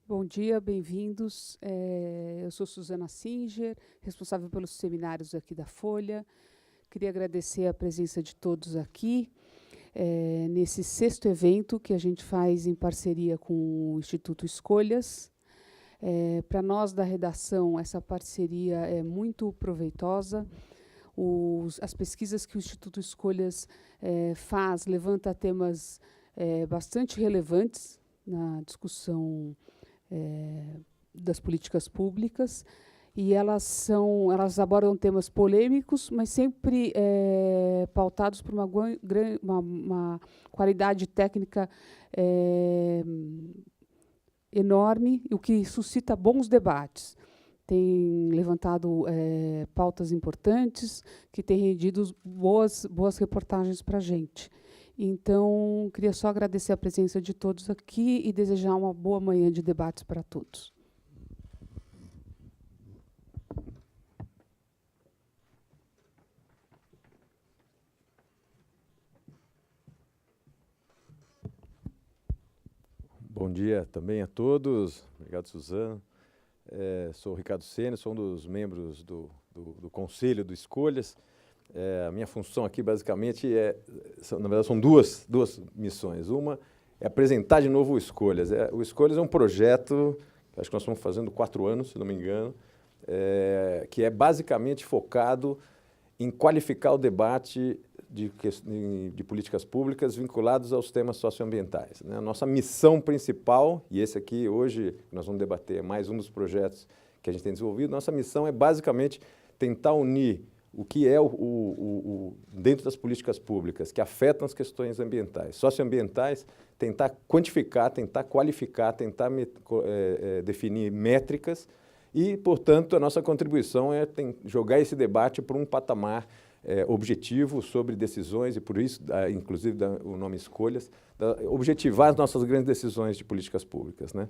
Bom dia, bem-vindos. Eu sou Suzana Singer, responsável pelos seminários aqui da Folha. Queria agradecer a presença de todos aqui, nesse 6º evento que a gente faz em parceria com o Instituto Escolhas. Para nós da redação, essa parceria é muito proveitosa. As pesquisas que o Instituto Escolhas faz levanta temas bastante relevantes na discussão das políticas públicas, e elas abordam temas polêmicos, mas sempre pautados por uma qualidade técnica enorme, o que suscita bons debates. Tem levantado pautas importantes, que têm rendido boas reportagens para a gente. Então, queria só agradecer a presença de todos aqui e desejar uma boa manhã de debates para todos. Bom dia também a todos. Obrigado, Suzana. Sou o Ricardo Sena, sou um dos membros do Conselho do Escolhas. A minha função aqui, basicamente, na verdade, são duas missões. Uma é apresentar de novo o Escolhas. O Escolhas é um projeto, que acho que nós estamos fazendo 4 anos, se não me engano, que é basicamente focado em qualificar o debate de políticas públicas vinculados aos temas socioambientais, né? A nossa missão principal, e esse aqui hoje nós vamos debater mais um dos projetos que a gente tem desenvolvido, nossa missão é basicamente tentar unir o que é dentro das políticas públicas que afetam as questões ambientais, socioambientais, tentar quantificar, tentar qualificar, tentar definir métricas e, portanto, a nossa contribuição é jogar esse debate para um patamar objetivo sobre decisões, e por isso, inclusive, o nome Escolhas, objetivar as nossas grandes decisões de políticas públicas, né?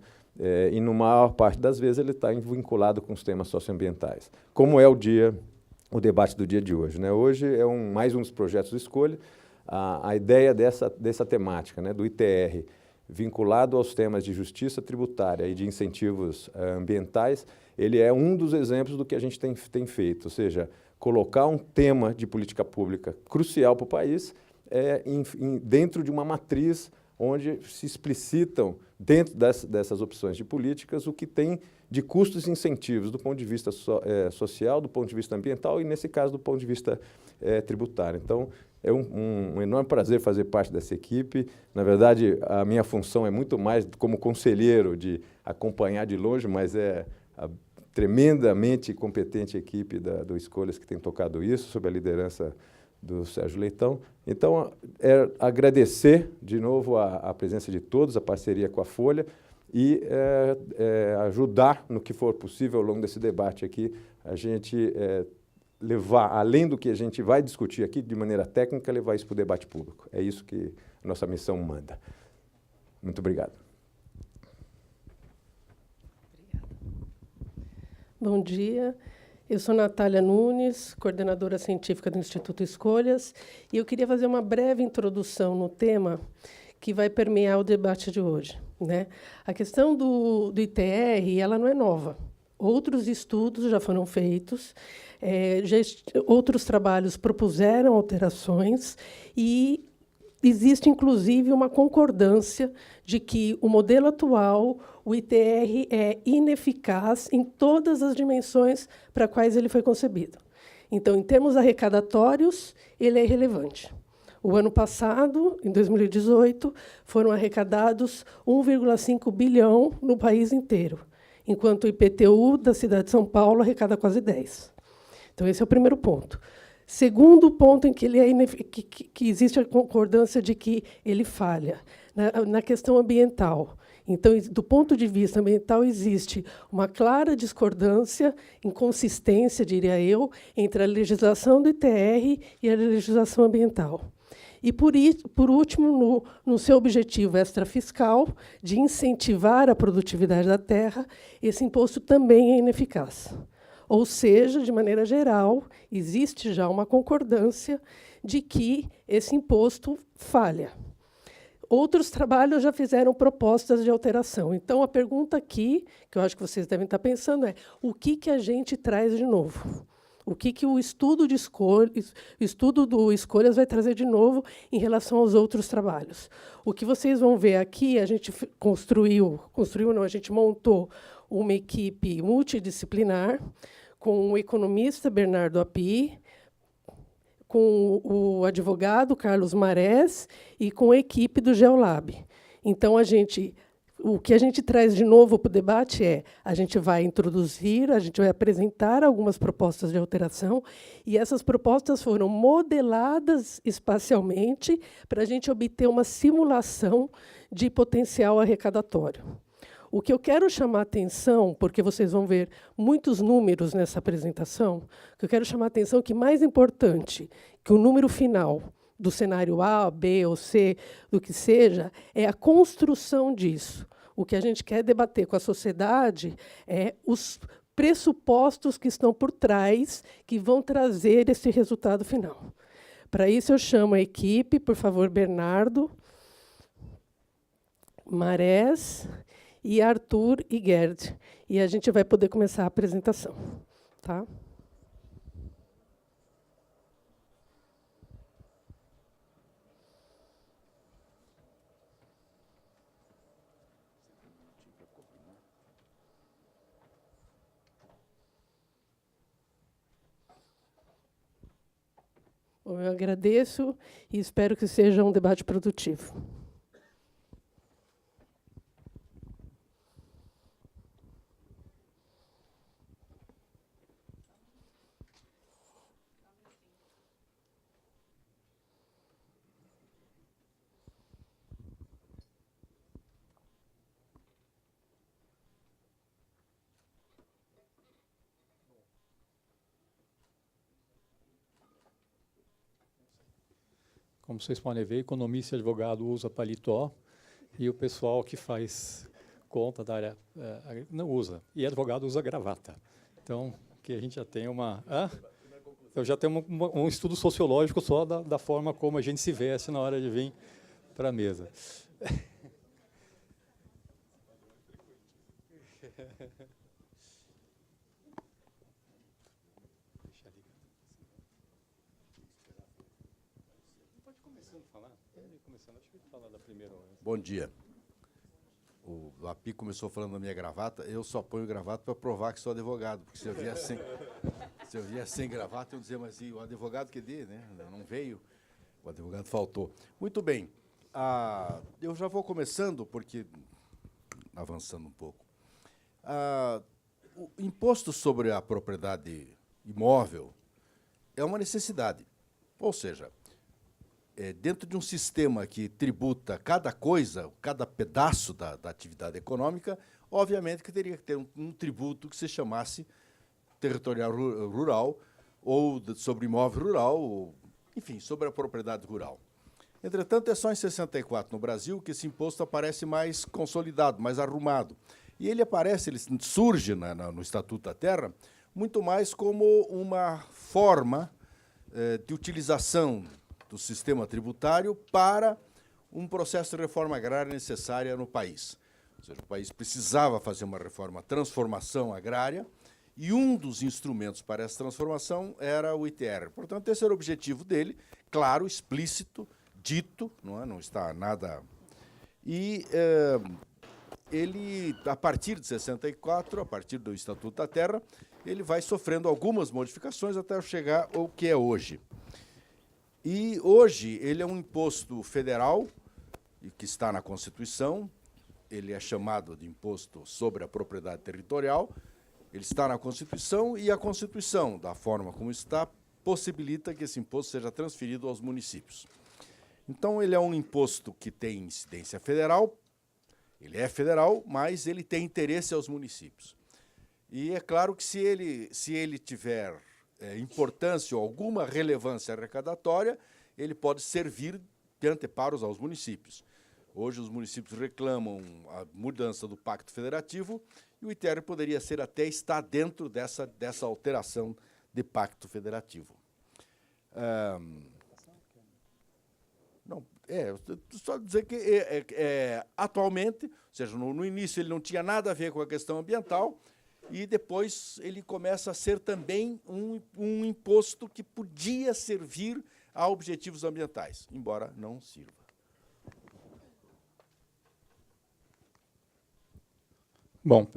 E, na maior parte das vezes, ele está vinculado com os temas socioambientais, como é o debate do dia de hoje, né? Hoje é mais um dos projetos de escolha. A ideia dessa temática, né, do ITR, vinculado aos temas de justiça tributária e de incentivos ambientais, ele é um dos exemplos do que a gente tem feito, ou seja, colocar um tema de política pública crucial para o país dentro de uma matriz onde se explicitam, dentro dessas opções de políticas, o que tem de custos e incentivos do ponto de vista social, do ponto de vista ambiental e, nesse caso, do ponto de vista tributário. Então, é um enorme prazer fazer parte dessa equipe. Na verdade, a minha função é muito mais como conselheiro, de acompanhar de longe, mas é a tremendamente competente equipe do Escolhas que tem tocado isso, sob a liderança do Sérgio Leitão. Então, agradecer de novo a presença de todos, a parceria com a Folha, e ajudar no que for possível ao longo desse debate aqui, a gente levar, além do que a gente vai discutir aqui de maneira técnica, levar isso para o debate público. É isso que a nossa missão manda. Muito obrigado. Bom dia, eu sou Natália Nunes, coordenadora científica do Instituto Escolhas, e eu queria fazer uma breve introdução no tema que vai permear o debate de hoje, né? A questão do ITR, ela não é nova. Outros estudos já foram feitos, outros trabalhos propuseram alterações e existe, inclusive, uma concordância de que o modelo atual, o ITR, é ineficaz em todas as dimensões para quais ele foi concebido. Então, em termos arrecadatórios, ele é irrelevante. O ano passado, em 2018, foram arrecadados 1,5 bilhão no país inteiro, enquanto o IPTU da cidade de São Paulo arrecada quase 10. Então, esse é o primeiro ponto. Segundo ponto em que ele que existe a concordância de que ele falha, na questão ambiental. Então, do ponto de vista ambiental, existe uma clara discordância, inconsistência, diria eu, entre a legislação do ITR e a legislação ambiental. E, por último, no seu objetivo extrafiscal, de incentivar a produtividade da terra, esse imposto também é ineficaz. Ou seja, de maneira geral, existe já uma concordância de que esse imposto falha. Outros trabalhos já fizeram propostas de alteração. Então, a pergunta aqui, que eu acho que vocês devem estar pensando, é: o que a gente traz de novo? O que o estudo do Escolhas vai trazer de novo em relação aos outros trabalhos? O que vocês vão ver aqui, a gente a gente montou uma equipe multidisciplinar com o economista Bernardo Api, com o advogado Carlos Marés e com a equipe do Geolab. Então, o que a gente traz de novo para o debate é: a gente vai introduzir, a gente vai apresentar algumas propostas de alteração, e essas propostas foram modeladas espacialmente para a gente obter uma simulação de potencial arrecadatório. O que eu quero chamar a atenção, porque vocês vão ver muitos números nessa apresentação, o que eu quero chamar a atenção é que, mais importante que o número final do cenário A, B ou C, do que seja, é a construção disso. O que a gente quer debater com a sociedade é os pressupostos que estão por trás, que vão trazer esse resultado final. Para isso, eu chamo a equipe, por favor, Bernardo, Marés e Arthur e Gerd. E a gente vai poder começar a apresentação. Tá? Bom, eu agradeço e espero que seja um debate produtivo. Como vocês podem ver, economista e advogado usa paletó, e o pessoal que faz conta da área não usa. E advogado usa gravata. Então, que a gente já tem uma... Eu já tenho um estudo sociológico só da forma como a gente se veste na hora de vir para a mesa. Bom dia. O Api começou falando da minha gravata. Eu só ponho gravata para provar que sou advogado, porque se eu vier sem gravata, eu dizer, mas e o advogado que dê, né? Não veio, o advogado faltou. Muito bem. Eu já vou começando, porque avançando um pouco. O imposto sobre a propriedade imóvel é uma necessidade. Ou seja, dentro de um sistema que tributa cada coisa, cada pedaço da atividade econômica, obviamente que teria que ter um tributo que se chamasse territorial rural, ou sobre imóvel rural, ou, enfim, sobre a propriedade rural. Entretanto, é só em 64 no Brasil que esse imposto aparece mais consolidado, mais arrumado. E ele surge no Estatuto da Terra muito mais como uma forma de utilização do sistema tributário para um processo de reforma agrária necessária no país. Ou seja, o país precisava fazer uma transformação agrária, e um dos instrumentos para essa transformação era o ITR. Portanto, esse era o objetivo dele, claro, explícito, dito, não está nada... E ele, a partir de 64, a partir do Estatuto da Terra, ele vai sofrendo algumas modificações até chegar ao que é hoje. E hoje ele é um imposto federal, que está na Constituição, ele é chamado de imposto sobre a propriedade territorial, ele está na Constituição, e a Constituição, da forma como está, possibilita que esse imposto seja transferido aos municípios. Então, ele é um imposto que tem incidência federal, ele é federal, mas ele tem interesse aos municípios. E é claro que se ele tiver importância ou alguma relevância arrecadatória, ele pode servir de anteparos aos municípios. Hoje, os municípios reclamam a mudança do Pacto Federativo, e o ITR poderia estar dentro dessa alteração de Pacto Federativo. Não, Só dizer que atualmente, ou seja, no início ele não tinha nada a ver com a questão ambiental, e depois ele começa a ser também um imposto que podia servir a objetivos ambientais, embora não sirva. Bom,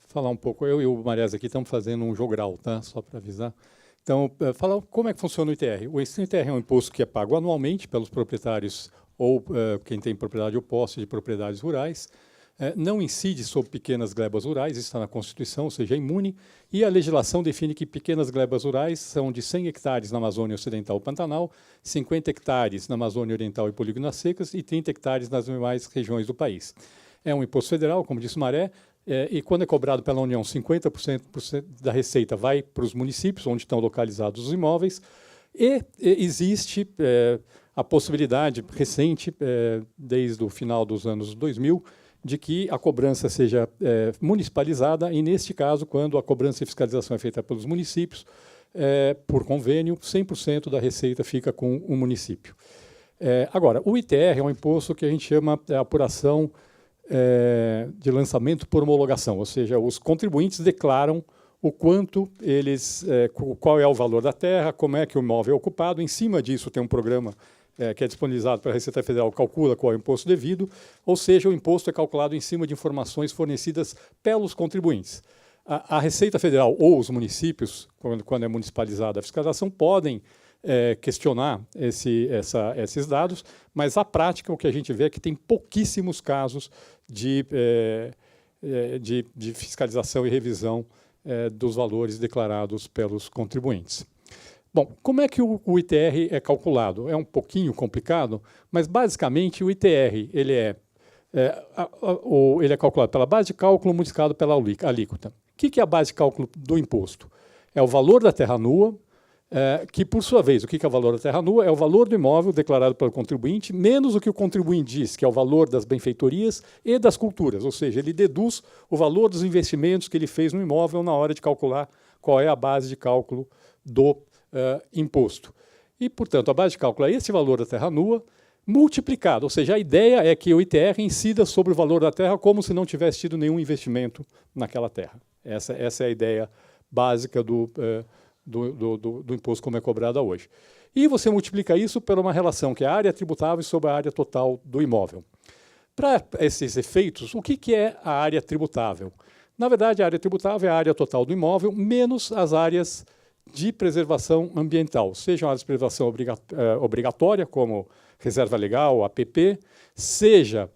falar um pouco, eu e o Marias aqui estamos fazendo um jogral, tá? Só para avisar. Então, falar como é que funciona o ITR. O ITR é um imposto que é pago anualmente pelos proprietários ou quem tem propriedade ou posse de propriedades rurais. Não incide sobre pequenas glebas rurais, isso está na Constituição, ou seja, é imune, e a legislação define que pequenas glebas rurais são de 100 hectares na Amazônia Ocidental e Pantanal, 50 hectares na Amazônia Oriental e Polígonas Secas e 30 hectares nas demais regiões do país. É um imposto federal, como disse o Maré, e quando é cobrado pela União, 50% da receita vai para os municípios, onde estão localizados os imóveis, e existe a possibilidade recente, desde o final dos anos 2000, de que a cobrança seja municipalizada, e, neste caso, quando a cobrança e fiscalização é feita pelos municípios, por convênio, 100% da receita fica com o município. Agora, o ITR é um imposto que a gente chama de apuração de lançamento por homologação, ou seja, os contribuintes declaram o quanto eles, qual é o valor da terra, como é que o imóvel é ocupado. Em cima disso tem um programa que é disponibilizado pela Receita Federal, calcula qual é o imposto devido, ou seja, o imposto é calculado em cima de informações fornecidas pelos contribuintes. A Receita Federal ou os municípios, quando é municipalizada a fiscalização, podem questionar esses dados, mas a prática, o que a gente vê é que tem pouquíssimos casos de fiscalização e revisão dos valores declarados pelos contribuintes. Bom, como é que o ITR é calculado? É um pouquinho complicado, mas basicamente o ITR ele é calculado pela base de cálculo multiplicado pela alíquota. O que é a base de cálculo do imposto? É o valor da terra nua, que, por sua vez, o que é o valor da terra nua? É o valor do imóvel declarado pelo contribuinte, menos o que o contribuinte diz, que é o valor das benfeitorias e das culturas, ou seja, ele deduz o valor dos investimentos que ele fez no imóvel na hora de calcular qual é a base de cálculo do imposto. E, portanto, a base de cálculo é esse valor da terra nua multiplicado, ou seja, a ideia é que o ITR incida sobre o valor da terra como se não tivesse tido nenhum investimento naquela terra. Essa é a ideia básica do imposto como é cobrado hoje. E você multiplica isso por uma relação que é a área tributável sobre a área total do imóvel. Para esses efeitos, o que é a área tributável? Na verdade, a área tributável é a área total do imóvel menos as áreas de preservação ambiental, sejam áreas de preservação obrigatória, como reserva legal, APP, seja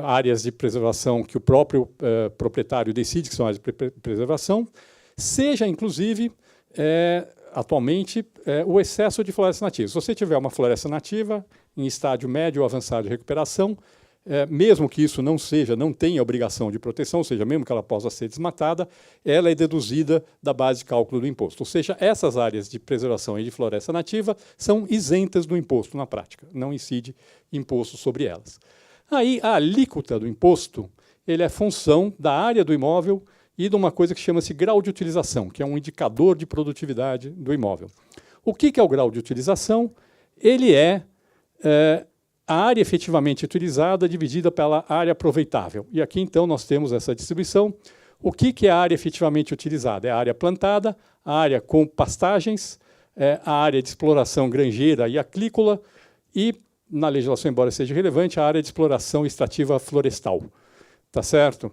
áreas de preservação que o próprio proprietário decide que são áreas de preservação, seja, inclusive, atualmente, o excesso de florestas nativas. Se você tiver uma floresta nativa em estágio médio ou avançado de recuperação, mesmo que isso não tenha obrigação de proteção, ou seja, mesmo que ela possa ser desmatada, ela é deduzida da base de cálculo do imposto. Ou seja, essas áreas de preservação e de floresta nativa são isentas do imposto na prática, não incide imposto sobre elas. Aí, a alíquota do imposto ele é função da área do imóvel e de uma coisa que chama-se grau de utilização, que é um indicador de produtividade do imóvel. O que é o grau de utilização? Ele é a área efetivamente utilizada dividida pela área aproveitável. E aqui, então, nós temos essa distribuição. O que é a área efetivamente utilizada? É a área plantada, a área com pastagens, a área de exploração granjeira e aquícola e, na legislação, embora seja relevante, a área de exploração extrativa florestal. Tá certo?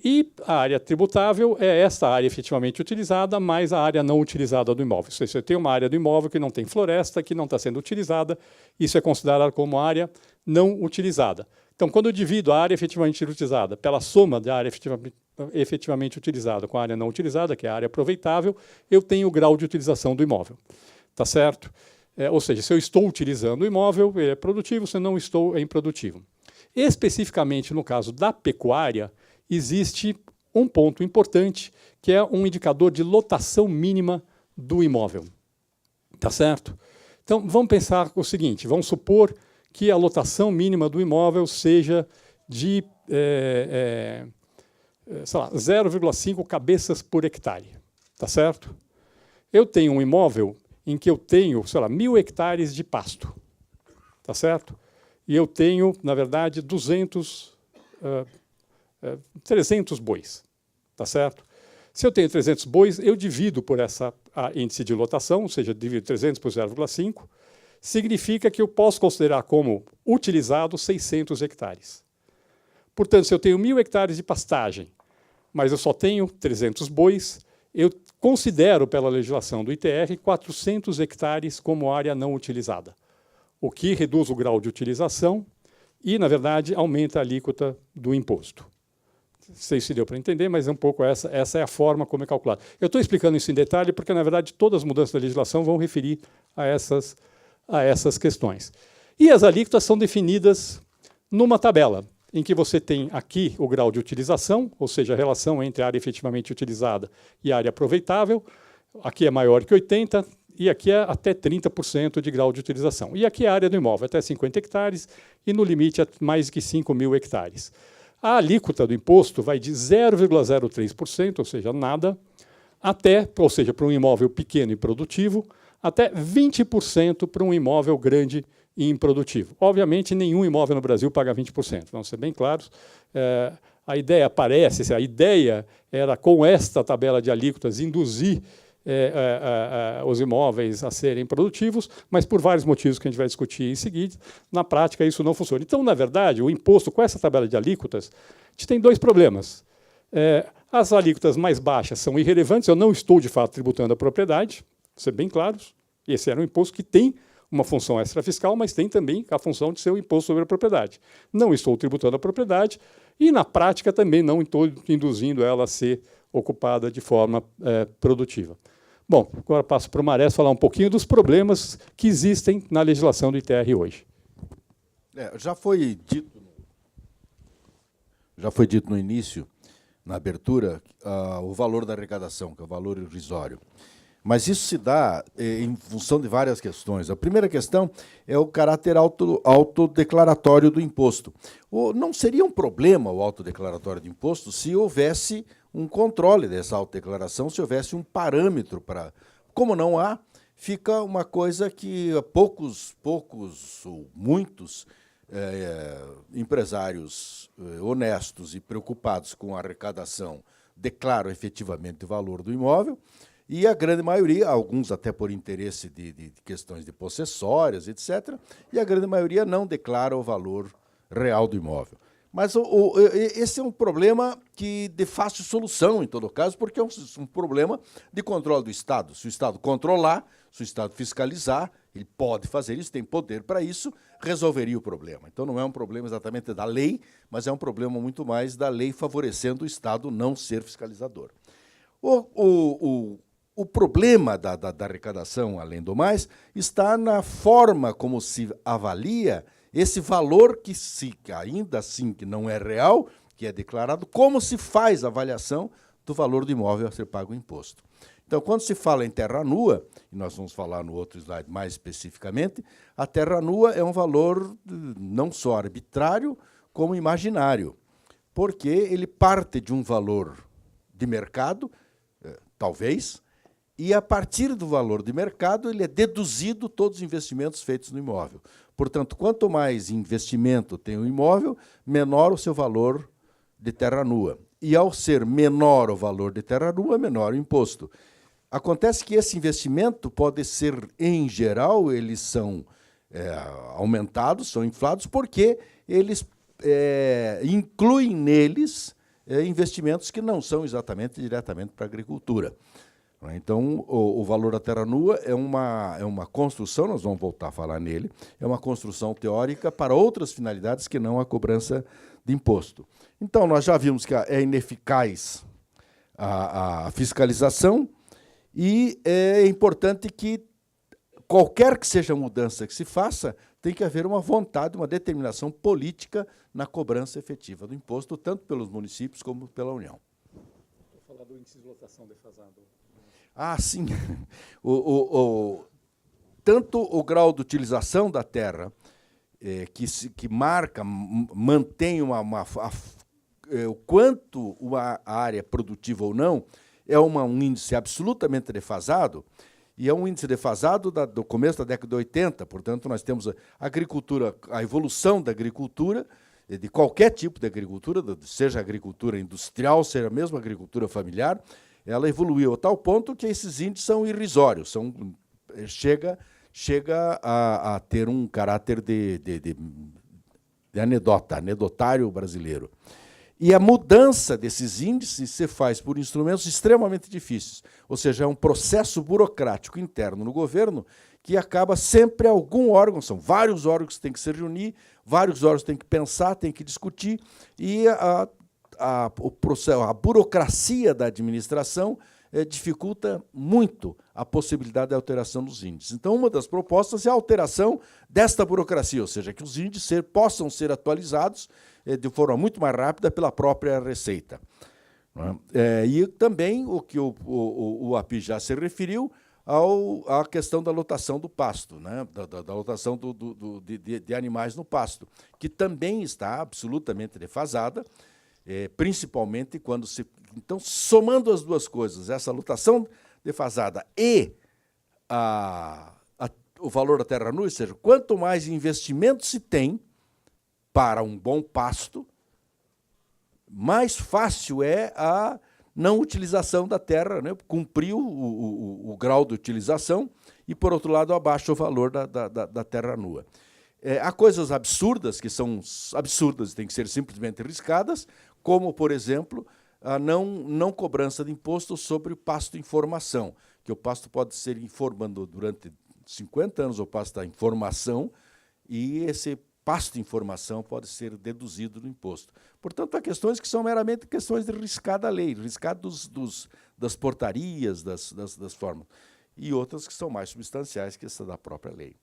E a área tributável é esta área efetivamente utilizada, mais a área não utilizada do imóvel. Se você tem uma área do imóvel que não tem floresta, que não está sendo utilizada, isso é considerado como área não utilizada. Então, quando eu divido a área efetivamente utilizada pela soma da área efetivamente utilizada com a área não utilizada, que é a área aproveitável, eu tenho o grau de utilização do imóvel. Tá certo? Ou seja, se eu estou utilizando o imóvel, ele é produtivo, se não estou, é improdutivo. Especificamente no caso da pecuária, existe um ponto importante, que é um indicador de lotação mínima do imóvel. Tá certo? Então, vamos pensar o seguinte, vamos supor que a lotação mínima do imóvel seja de 0,5 cabeças por hectare. Tá certo? Eu tenho um imóvel em que eu tenho, 1.000 hectares de pasto. tá certo? E eu tenho, na verdade, 300 bois, tá certo? Se eu tenho 300 bois, eu divido por essa índice de lotação, ou seja, divido 300 por 0,5, significa que eu posso considerar como utilizado 600 hectares. Portanto, se eu tenho 1.000 hectares de pastagem, mas eu só tenho 300 bois, eu considero, pela legislação do ITR, 400 hectares como área não utilizada, o que reduz o grau de utilização e, na verdade, aumenta a alíquota do imposto. Não sei se deu para entender, mas é um pouco essa é a forma como é calculado. Eu estou explicando isso em detalhe porque, na verdade, todas as mudanças da legislação vão referir a essas questões. E as alíquotas são definidas numa tabela, em que você tem aqui o grau de utilização, ou seja, a relação entre a área efetivamente utilizada e a área aproveitável. Aqui é maior que 80%, e aqui é até 30% de grau de utilização. E aqui é a área do imóvel, até 50 hectares, e no limite mais que 5.000 hectares. A alíquota do imposto vai de 0,03%, ou seja, nada, ou seja, para um imóvel pequeno e produtivo, até 20% para um imóvel grande e improdutivo. Obviamente, nenhum imóvel no Brasil paga 20%, vamos ser bem claros. A ideia era, com esta tabela de alíquotas, induzir os imóveis a serem produtivos, mas por vários motivos que a gente vai discutir em seguida, na prática isso não funciona. Então, na verdade, o imposto com essa tabela de alíquotas, a gente tem dois problemas. As alíquotas mais baixas são irrelevantes, eu não estou, de fato, tributando a propriedade, vamos ser bem claros, esse era um imposto que tem uma função extrafiscal, mas tem também a função de ser o imposto sobre a propriedade. Não estou tributando a propriedade e, na prática, também não estou induzindo ela a ser ocupada de forma produtiva. Bom, agora passo para o Marés falar um pouquinho dos problemas que existem na legislação do ITR hoje. Já foi dito no início, na abertura, o valor da arrecadação, que é o valor irrisório. Mas isso se dá em função de várias questões. A primeira questão é o caráter autodeclaratório do imposto. Não seria um problema o autodeclaratório do imposto se houvesse um controle dessa autodeclaração, se houvesse um parâmetro para... Como não há, fica uma coisa que poucos ou muitos empresários honestos e preocupados com a arrecadação declaram efetivamente o valor do imóvel, e a grande maioria, alguns até por interesse de questões de possessórias, etc., e a grande maioria não declara o valor real do imóvel. Mas esse é um problema de fácil solução, em todo caso, porque é um problema de controle do Estado. Se o Estado controlar, se o Estado fiscalizar, ele pode fazer isso, tem poder para isso, resolveria o problema. Então, não é um problema exatamente da lei, mas é um problema muito mais da lei favorecendo o Estado não ser fiscalizador. O problema da arrecadação, além do mais, está na forma como se avalia esse valor que, ainda assim, que não é real, que é declarado, como se faz a avaliação do valor do imóvel a ser pago o imposto. Então, quando se fala em terra nua, e nós vamos falar no outro slide mais especificamente, a terra nua é um valor não só arbitrário, como imaginário, porque ele parte de um valor de mercado, talvez, e, a partir do valor de mercado, ele é deduzido todos os investimentos feitos no imóvel. Portanto, quanto mais investimento tem o imóvel, menor o seu valor de terra nua. E, ao ser menor o valor de terra nua, menor o imposto. Acontece que esse investimento pode ser, em geral, eles são aumentados, são inflados, porque eles incluem neles investimentos que não são exatamente diretamente para a agricultura. Então, o valor da terra nua é uma construção, nós vamos voltar a falar nele, é uma construção teórica para outras finalidades que não a cobrança de imposto. Então, nós já vimos que é ineficaz a fiscalização e é importante que, qualquer que seja a mudança que se faça, tem que haver uma vontade, uma determinação política na cobrança efetiva do imposto, tanto pelos municípios como pela União. Vou falar do índice de lotação defasado. Sim. Tanto o grau de utilização da terra, que mantém o quanto a área é produtiva ou não, é um índice absolutamente defasado, E é um índice defasado do começo da década de 80, portanto, nós temos a agricultura, a evolução da agricultura, de qualquer tipo de agricultura, seja agricultura industrial, seja mesmo agricultura familiar, ela evoluiu a tal ponto que esses índices são irrisórios, chega a ter um caráter de anedotário brasileiro. E a mudança desses índices se faz por instrumentos extremamente difíceis. Ou seja, é um processo burocrático interno no governo que acaba sempre algum órgão, são vários órgãos que têm que se reunir, vários órgãos têm que pensar, têm que discutir, e a burocracia da administração dificulta muito a possibilidade de alteração dos índices. Então, uma das propostas é a alteração desta burocracia, ou seja, que os índices possam ser atualizados de forma muito mais rápida pela própria Receita. E também o que o API já se referiu à questão da lotação do pasto, né? da lotação de animais no pasto, que também está absolutamente defasada, principalmente quando se... Então, somando as duas coisas, essa lotação defasada e o valor da terra nua, ou seja, quanto mais investimento se tem para um bom pasto, mais fácil é a não utilização da terra, né? Cumprir o grau de utilização e, por outro lado, abaixa o valor da terra nua. Há coisas absurdas, que são absurdas e têm que ser simplesmente riscadas, como, por exemplo, a não cobrança de imposto sobre o pasto em formação, que o pasto pode ser informando durante 50 anos, o pasto está em formação, e esse pasto em formação pode ser deduzido do imposto. Portanto, há questões que são meramente questões de riscar da lei, riscar das portarias, das formas, e outras que são mais substanciais que essa da própria lei.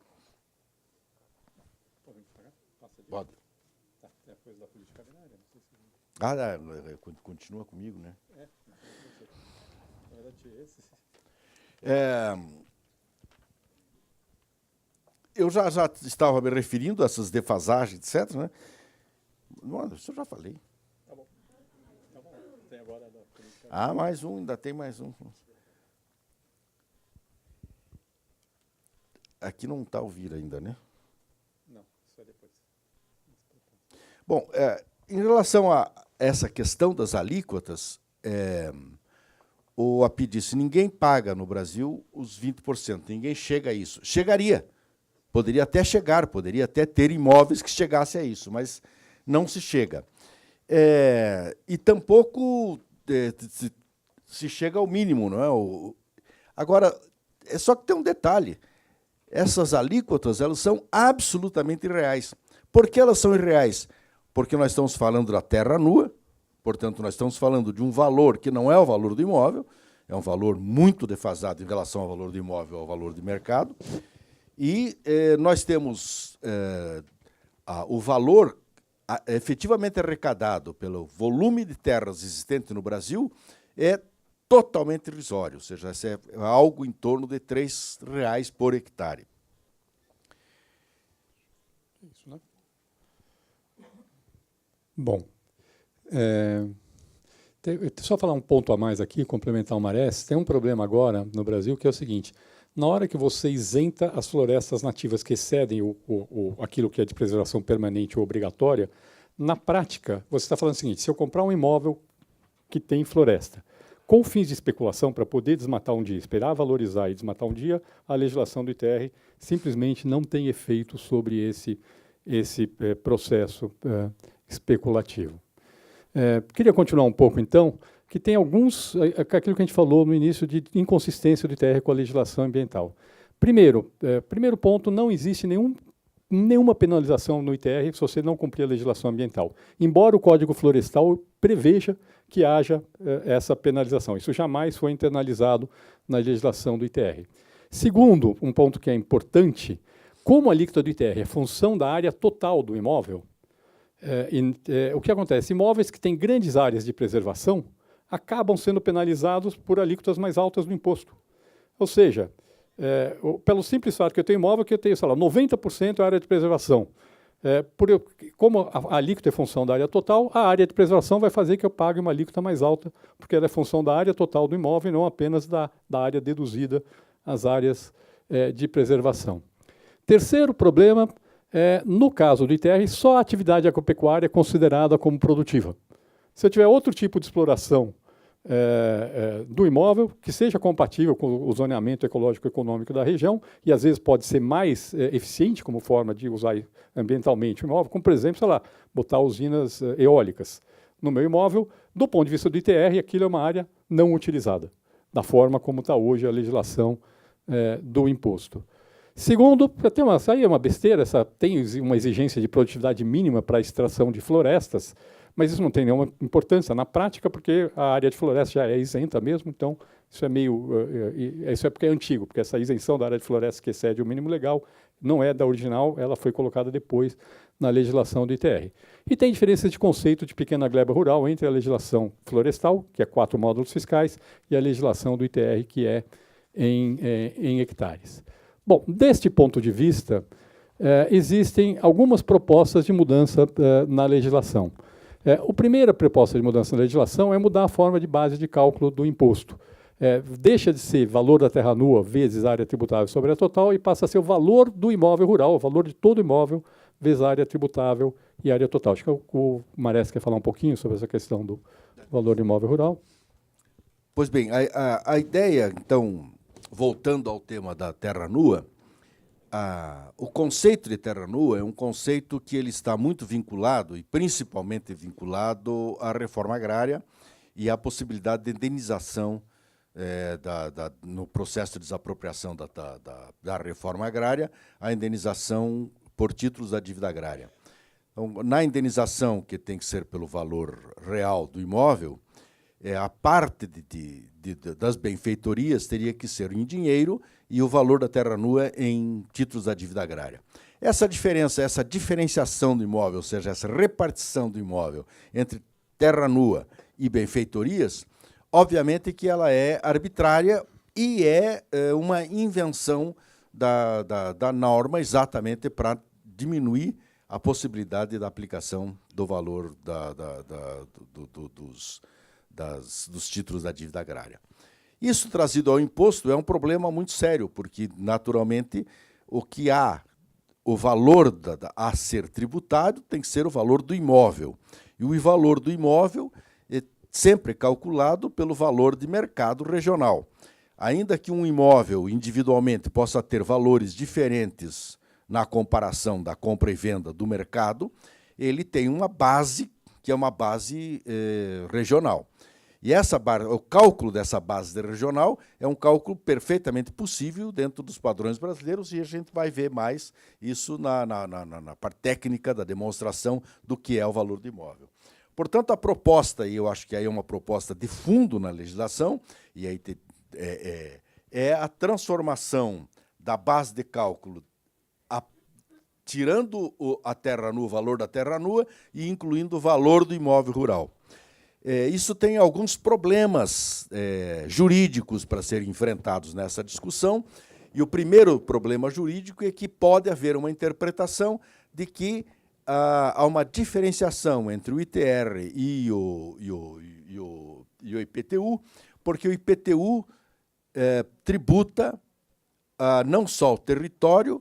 Pode. Depois da política agrária, não sei se... Continua comigo, né? Eu já estava me referindo a essas defasagens, etc., né? Isso eu já falei. Tá bom. Tem agora da política. Mais um, ainda tem mais um. Aqui não está o vir ainda, né? Não, só depois. Bom, em relação a essa questão das alíquotas, o API disse, ninguém paga no Brasil os 20%, ninguém chega a isso. Chegaria, poderia até chegar, poderia até ter imóveis que chegassem a isso, mas não se chega. E tampouco se chega ao mínimo, não é? Agora, é só que tem um detalhe, essas alíquotas elas são absolutamente irreais. Por que elas são irreais? Porque nós estamos falando da terra nua, portanto, nós estamos falando de um valor que não é o valor do imóvel, é um valor muito defasado em relação ao valor do imóvel, ao valor de mercado, e nós temos o valor efetivamente arrecadado pelo volume de terras existente no Brasil é totalmente irrisório, ou seja, é algo em torno de R$3 por hectare. Isso, né? Bom, só falar um ponto a mais aqui, complementar o Marés, tem um problema agora no Brasil que é o seguinte, na hora que você isenta as florestas nativas que excedem aquilo que é de preservação permanente ou obrigatória, na prática, você está falando o seguinte, se eu comprar um imóvel que tem floresta, com fins de especulação, para poder desmatar um dia, esperar valorizar e desmatar um dia, a legislação do ITR simplesmente não tem efeito sobre esse processo especulativo. Queria continuar um pouco, então, que tem aquilo que a gente falou no início de inconsistência do ITR com a legislação ambiental. Primeiro ponto, não existe nenhuma penalização no ITR se você não cumprir a legislação ambiental, embora o Código Florestal preveja que haja essa penalização. Isso jamais foi internalizado na legislação do ITR. Segundo, um ponto que é importante, como a alíquota do ITR é função da área total do imóvel, o que acontece? Imóveis que têm grandes áreas de preservação acabam sendo penalizados por alíquotas mais altas do imposto. Ou seja, pelo simples fato que eu tenho imóvel que eu tenho, sei lá, 90% área de preservação. Como a alíquota é função da área total, a área de preservação vai fazer que eu pague uma alíquota mais alta, porque ela é função da área total do imóvel e não apenas da área deduzida as áreas de preservação. Terceiro problema, no caso do ITR, só a atividade agropecuária é considerada como produtiva. Se eu tiver outro tipo de exploração do imóvel, que seja compatível com o zoneamento ecológico e econômico da região, e às vezes pode ser mais eficiente como forma de usar ambientalmente o imóvel, como, por exemplo, sei lá, botar usinas eólicas no meu imóvel, do ponto de vista do ITR, aquilo é uma área não utilizada, da forma como está hoje a legislação do imposto. Segundo, isso aí é uma besteira, tem uma exigência de produtividade mínima para a extração de florestas, mas isso não tem nenhuma importância na prática, porque a área de floresta já é isenta mesmo, então isso é isso é porque é antigo, porque essa isenção da área de floresta que excede o mínimo legal não é da original, ela foi colocada depois na legislação do ITR. E tem diferenças de conceito de pequena gleba rural entre a legislação florestal, que é 4 módulos fiscais, e a legislação do ITR, que é em hectares. Bom, deste ponto de vista, existem algumas propostas de mudança na legislação. A primeira proposta de mudança na legislação é mudar a forma de base de cálculo do imposto. Deixa de ser valor da terra nua vezes área tributável sobre a total e passa a ser o valor do imóvel rural, o valor de todo imóvel vezes área tributável e área total. Acho que o Marés quer falar um pouquinho sobre essa questão do valor do imóvel rural. Pois bem, a ideia, então, voltando ao tema da terra nua, o conceito de terra nua é um conceito que ele está muito vinculado, e principalmente vinculado à reforma agrária e à possibilidade de indenização no processo de desapropriação da reforma agrária, a indenização por títulos da dívida agrária. Então, na indenização, que tem que ser pelo valor real do imóvel, a parte das benfeitorias teria que ser em dinheiro e o valor da terra nua em títulos da dívida agrária. Essa diferença, essa diferenciação do imóvel, ou seja, essa repartição do imóvel entre terra nua e benfeitorias, obviamente que ela é arbitrária e é uma invenção da norma exatamente para diminuir a possibilidade da aplicação do valor dos títulos da dívida agrária. Isso trazido ao imposto é um problema muito sério, porque, naturalmente, o valor a ser tributado tem que ser o valor do imóvel. E o valor do imóvel é sempre calculado pelo valor de mercado regional. Ainda que um imóvel individualmente possa ter valores diferentes na comparação da compra e venda do mercado, ele tem uma base, que é uma base regional. E o cálculo dessa base regional é um cálculo perfeitamente possível dentro dos padrões brasileiros, e a gente vai ver mais isso na parte técnica da demonstração do que é o valor do imóvel. Portanto, a proposta, e eu acho que aí é uma proposta de fundo na legislação, e aí é a transformação da base de cálculo, tirando a terra nua, o valor da terra nua, e incluindo o valor do imóvel rural. Isso tem alguns problemas jurídicos para serem enfrentados nessa discussão, e o primeiro problema jurídico é que pode haver uma interpretação de que há uma diferenciação entre o ITR e o IPTU, porque o IPTU tributa não só o território,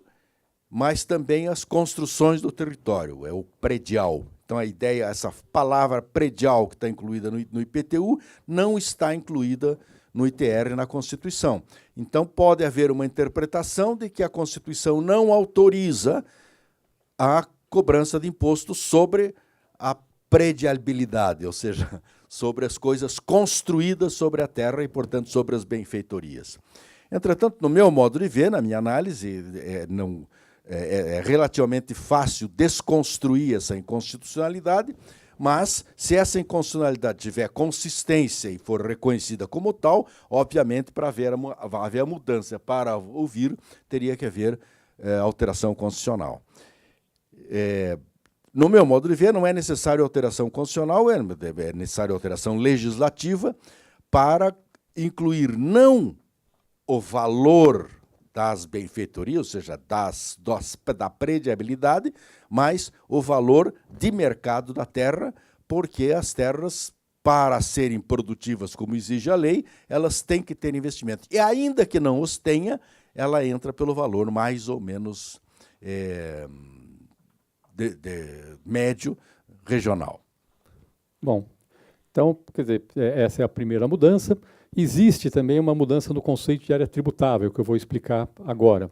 mas também as construções do território, é o predial. Então, a ideia, essa palavra predial que está incluída no IPTU, não está incluída no ITR na Constituição. Então, pode haver uma interpretação de que a Constituição não autoriza a cobrança de imposto sobre a predialidade, ou seja, sobre as coisas construídas sobre a terra e, portanto, sobre as benfeitorias. Entretanto, no meu modo de ver, na minha análise, é relativamente fácil desconstruir essa inconstitucionalidade, mas, se essa inconstitucionalidade tiver consistência e for reconhecida como tal, obviamente, para haver a mudança para ouvir, teria que haver alteração constitucional. No meu modo de ver, não é necessário alteração constitucional, é necessário alteração legislativa para incluir não o valor das benfeitorias, ou seja, da predialidade, mas o valor de mercado da terra, porque as terras para serem produtivas como exige a lei, elas têm que ter investimento. E ainda que não os tenha, ela entra pelo valor mais ou menos médio regional. Bom, então, quer dizer, essa é a primeira mudança. Existe também uma mudança no conceito de área tributável, que eu vou explicar agora.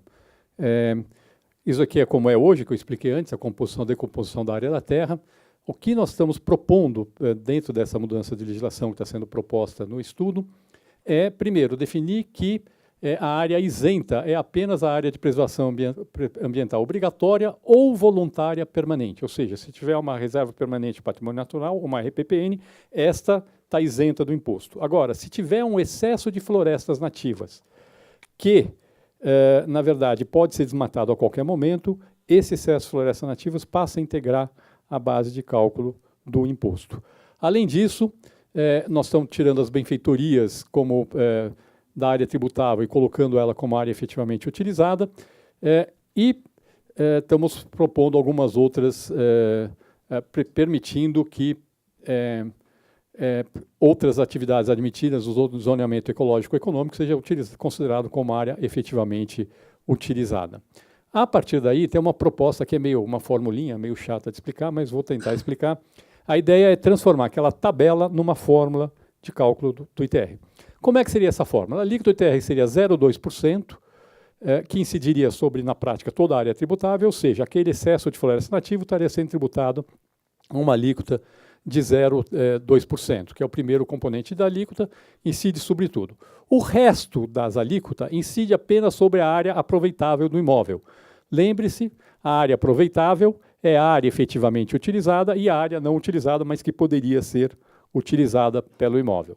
Isso aqui é como é hoje, que eu expliquei antes, a composição e decomposição da área da terra. O que nós estamos propondo dentro dessa mudança de legislação que está sendo proposta no estudo é, primeiro, definir que a área isenta é apenas a área de preservação ambiental obrigatória ou voluntária permanente. Ou seja, se tiver uma reserva permanente de patrimônio natural, uma RPPN, esta está isenta do imposto. Agora, se tiver um excesso de florestas nativas, que, na verdade, pode ser desmatado a qualquer momento, esse excesso de florestas nativas passa a integrar a base de cálculo do imposto. Além disso, nós estamos tirando as benfeitorias como da área tributável e colocando ela como área efetivamente utilizada, e estamos propondo algumas outras, permitindo que outras atividades admitidas no zoneamento ecológico e econômico seja considerado como área efetivamente utilizada. A partir daí, tem uma proposta que é meio uma formulinha, meio chata de explicar, mas vou tentar explicar. A ideia é transformar aquela tabela numa fórmula de cálculo do ITR. Como é que seria essa fórmula? A alíquota do ITR seria 0,2%, que incidiria sobre, na prática, toda a área tributável, ou seja, aquele excesso de floresta nativo estaria sendo tributado a uma alíquota de 0,2%, que é o primeiro componente da alíquota, incide sobre tudo. O resto das alíquotas incide apenas sobre a área aproveitável do imóvel. Lembre-se, a área aproveitável é a área efetivamente utilizada e a área não utilizada, mas que poderia ser utilizada pelo imóvel.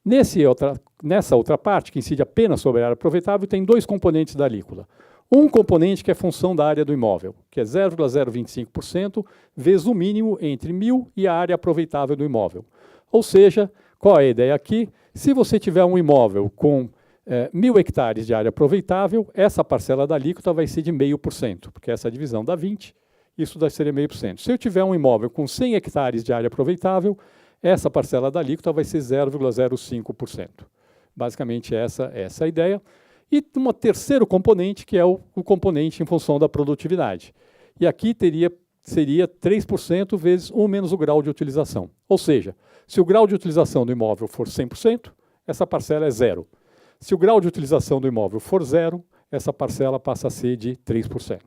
Nessa outra parte, que incide apenas sobre a área aproveitável, tem dois componentes da alíquota. Um componente que é função da área do imóvel, que é 0,025%, vezes o mínimo entre 1.000 e a área aproveitável do imóvel. Ou seja, qual é a ideia aqui? Se você tiver um imóvel com 1.000 hectares de área aproveitável, essa parcela da alíquota vai ser de 0,5%, porque essa divisão dá 20, isso seria 0,5%. Se eu tiver um imóvel com 100 hectares de área aproveitável, essa parcela da alíquota vai ser 0,05%. Basicamente, essa é a ideia. E um terceiro componente, que é o componente em função da produtividade. E aqui seria 3% vezes 1 menos o grau de utilização. Ou seja, se o grau de utilização do imóvel for 100%, essa parcela é zero. Se o grau de utilização do imóvel for zero, essa parcela passa a ser de 3%.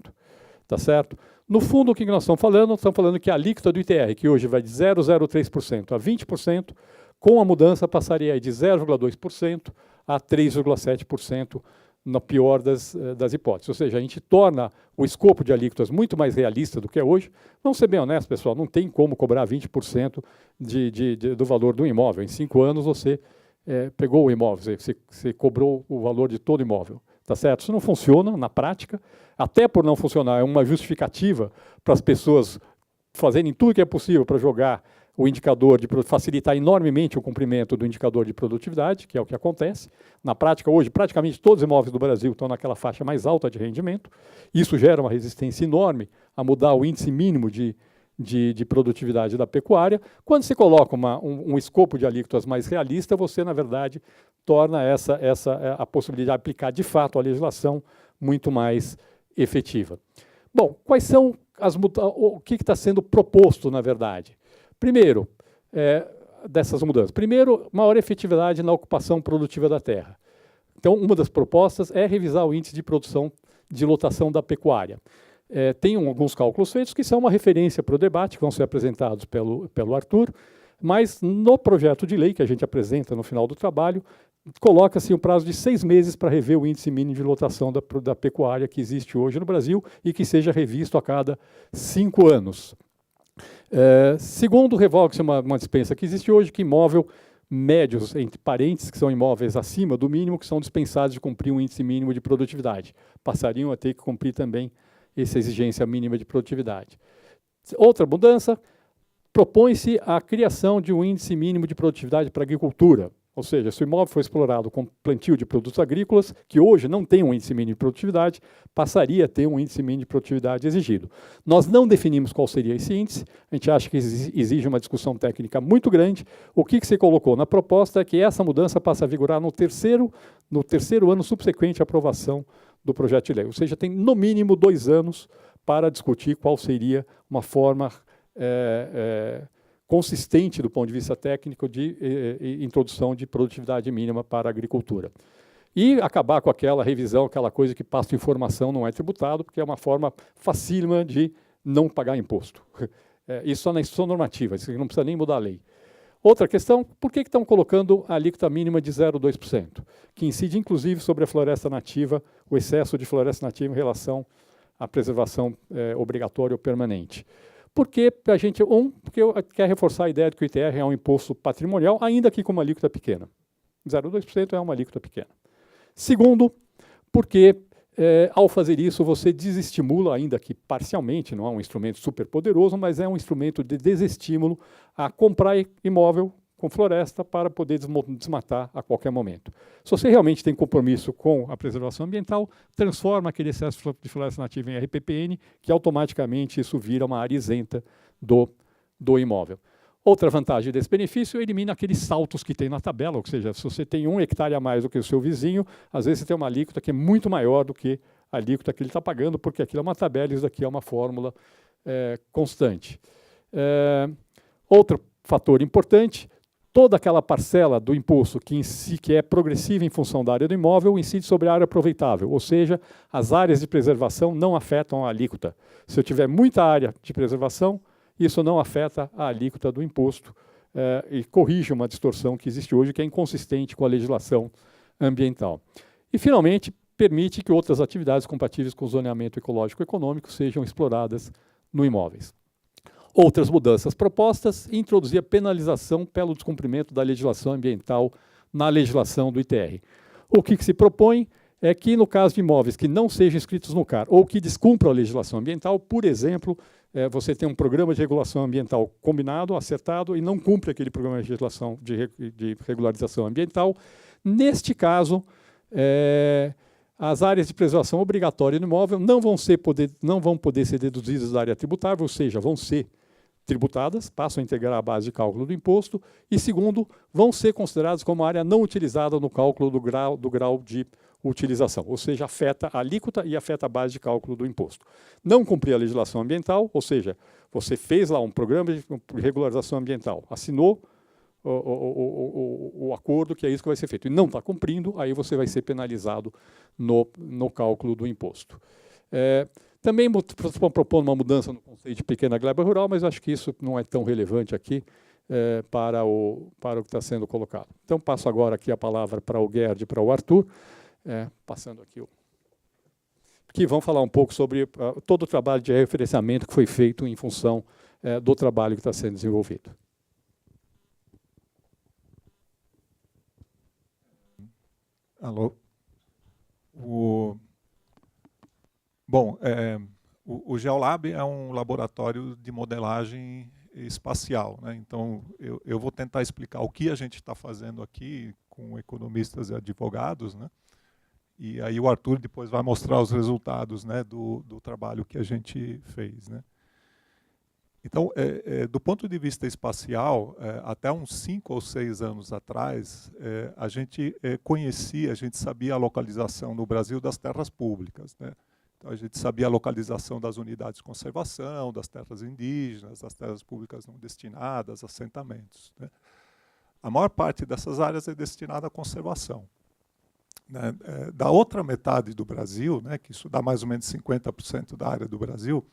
Tá certo? No fundo, o que nós estamos falando? Nós estamos falando que a alíquota do ITR, que hoje vai de 0,03% a 20%, com a mudança passaria de 0,2% a 3,7%, na pior das hipóteses. Ou seja, a gente torna o escopo de alíquotas muito mais realista do que é hoje. Vamos ser bem honestos, pessoal, não tem como cobrar 20% do valor do imóvel. Em 5 anos você pegou o imóvel, você cobrou o valor de todo o imóvel. Tá certo? Isso não funciona na prática, até por não funcionar, é uma justificativa para as pessoas fazerem tudo que é possível para jogar o indicador facilitar enormemente o cumprimento do indicador de produtividade, que é o que acontece. Na prática, hoje, praticamente todos os imóveis do Brasil estão naquela faixa mais alta de rendimento. Isso gera uma resistência enorme a mudar o índice mínimo de produtividade da pecuária. Quando você coloca um escopo de alíquotas mais realista, você, na verdade, torna a possibilidade de aplicar, de fato, a legislação muito mais efetiva. Bom, quais são o que está sendo proposto, na verdade? Primeiro, dessas mudanças. Primeiro, maior efetividade na ocupação produtiva da terra. Então, uma das propostas é revisar o índice de produção de lotação da pecuária. Tem alguns cálculos feitos que são uma referência para o debate, que vão ser apresentados pelo Arthur, mas no projeto de lei que a gente apresenta no final do trabalho, coloca-se um prazo de 6 meses para rever o índice mínimo de lotação da pecuária que existe hoje no Brasil e que seja revisto a cada 5 anos. Segundo, revoga-se uma dispensa que existe hoje, que imóvel médios, entre parênteses, que são imóveis acima do mínimo, que são dispensados de cumprir um índice mínimo de produtividade. Passariam a ter que cumprir também essa exigência mínima de produtividade. Outra mudança, propõe-se a criação de um índice mínimo de produtividade para a agricultura. Ou seja, se o imóvel foi explorado com plantio de produtos agrícolas, que hoje não tem um índice mínimo de produtividade, passaria a ter um índice mínimo de produtividade exigido. Nós não definimos qual seria esse índice, a gente acha que exige uma discussão técnica muito grande. O que se colocou na proposta é que essa mudança passa a vigorar no terceiro ano subsequente à aprovação do projeto de lei. Ou seja, tem no mínimo 2 anos para discutir qual seria uma forma consistente do ponto de vista técnico de introdução de produtividade mínima para a agricultura. E acabar com aquela revisão, aquela coisa que passa informação não é tributado, porque é uma forma facílima de não pagar imposto. Isso só na instituição normativa, isso não precisa nem mudar a lei. Outra questão, por que estão colocando a alíquota mínima de 0,2%, que incide inclusive sobre a floresta nativa, o excesso de floresta nativa em relação à preservação obrigatória ou permanente? Porque a gente, porque quer reforçar a ideia de que o ITR é um imposto patrimonial, ainda que com uma alíquota pequena. 0,2% é uma alíquota pequena. Segundo, porque ao fazer isso você desestimula, ainda que parcialmente, não é um instrumento super poderoso, mas é um instrumento de desestímulo a comprar imóvel com floresta para poder desmatar a qualquer momento. Se você realmente tem compromisso com a preservação ambiental, transforma aquele excesso de floresta nativa em RPPN, que automaticamente isso vira uma área isenta do imóvel. Outra vantagem desse benefício, elimina aqueles saltos que tem na tabela, ou seja, se você tem 1 hectare a mais do que o seu vizinho, às vezes você tem uma alíquota que é muito maior do que a alíquota que ele está pagando, porque aquilo é uma tabela e isso aqui é uma fórmula constante. Outro fator importante, toda aquela parcela do imposto que é progressiva em função da área do imóvel incide sobre a área aproveitável, ou seja, as áreas de preservação não afetam a alíquota. Se eu tiver muita área de preservação, isso não afeta a alíquota do imposto e corrige uma distorção que existe hoje, que é inconsistente com a legislação ambiental. E, finalmente, permite que outras atividades compatíveis com o zoneamento ecológico e econômico sejam exploradas no imóveis. Outras mudanças propostas, introduzir a penalização pelo descumprimento da legislação ambiental na legislação do ITR. O que se propõe é que, no caso de imóveis que não sejam inscritos no CAR ou que descumpram a legislação ambiental, por exemplo, você tem um programa de regulação ambiental combinado, acertado, e não cumpre aquele programa de legislação de regularização ambiental. Neste caso, as áreas de preservação obrigatória no imóvel não vão poder ser deduzidas da área tributável, ou seja, vão ser tributadas, passam a integrar a base de cálculo do imposto, e segundo, vão ser consideradas como área não utilizada no cálculo do grau de utilização, ou seja, afeta a alíquota e afeta a base de cálculo do imposto. Não cumprir a legislação ambiental, ou seja, você fez lá um programa de regularização ambiental, assinou o acordo que é isso que vai ser feito, e não está cumprindo, aí você vai ser penalizado no cálculo do imposto. Também propondo uma mudança no conceito de pequena gleba rural, mas acho que isso não é tão relevante aqui para o que está sendo colocado. Então, passo agora aqui a palavra para o Gerd e para o Arthur, passando aqui que vão falar um pouco sobre todo o trabalho de referenciamento que foi feito em função do trabalho que está sendo desenvolvido. Alô? Bom, o GeoLab é um laboratório de modelagem espacial, né? Então, eu vou tentar explicar o que a gente está fazendo aqui com economistas e advogados, né? E aí o Arthur depois vai mostrar os resultados, né, do trabalho que a gente fez, né? Então, do ponto de vista espacial, até uns 5 ou 6 anos atrás, a gente conhecia, a gente sabia a localização no Brasil das terras públicas, né? Então, a gente sabia a localização das unidades de conservação, das terras indígenas, das terras públicas não destinadas, assentamentos, né? A maior parte dessas áreas é destinada à conservação, né? Da outra metade do Brasil, né, que isso dá mais ou menos 50% da área do Brasil,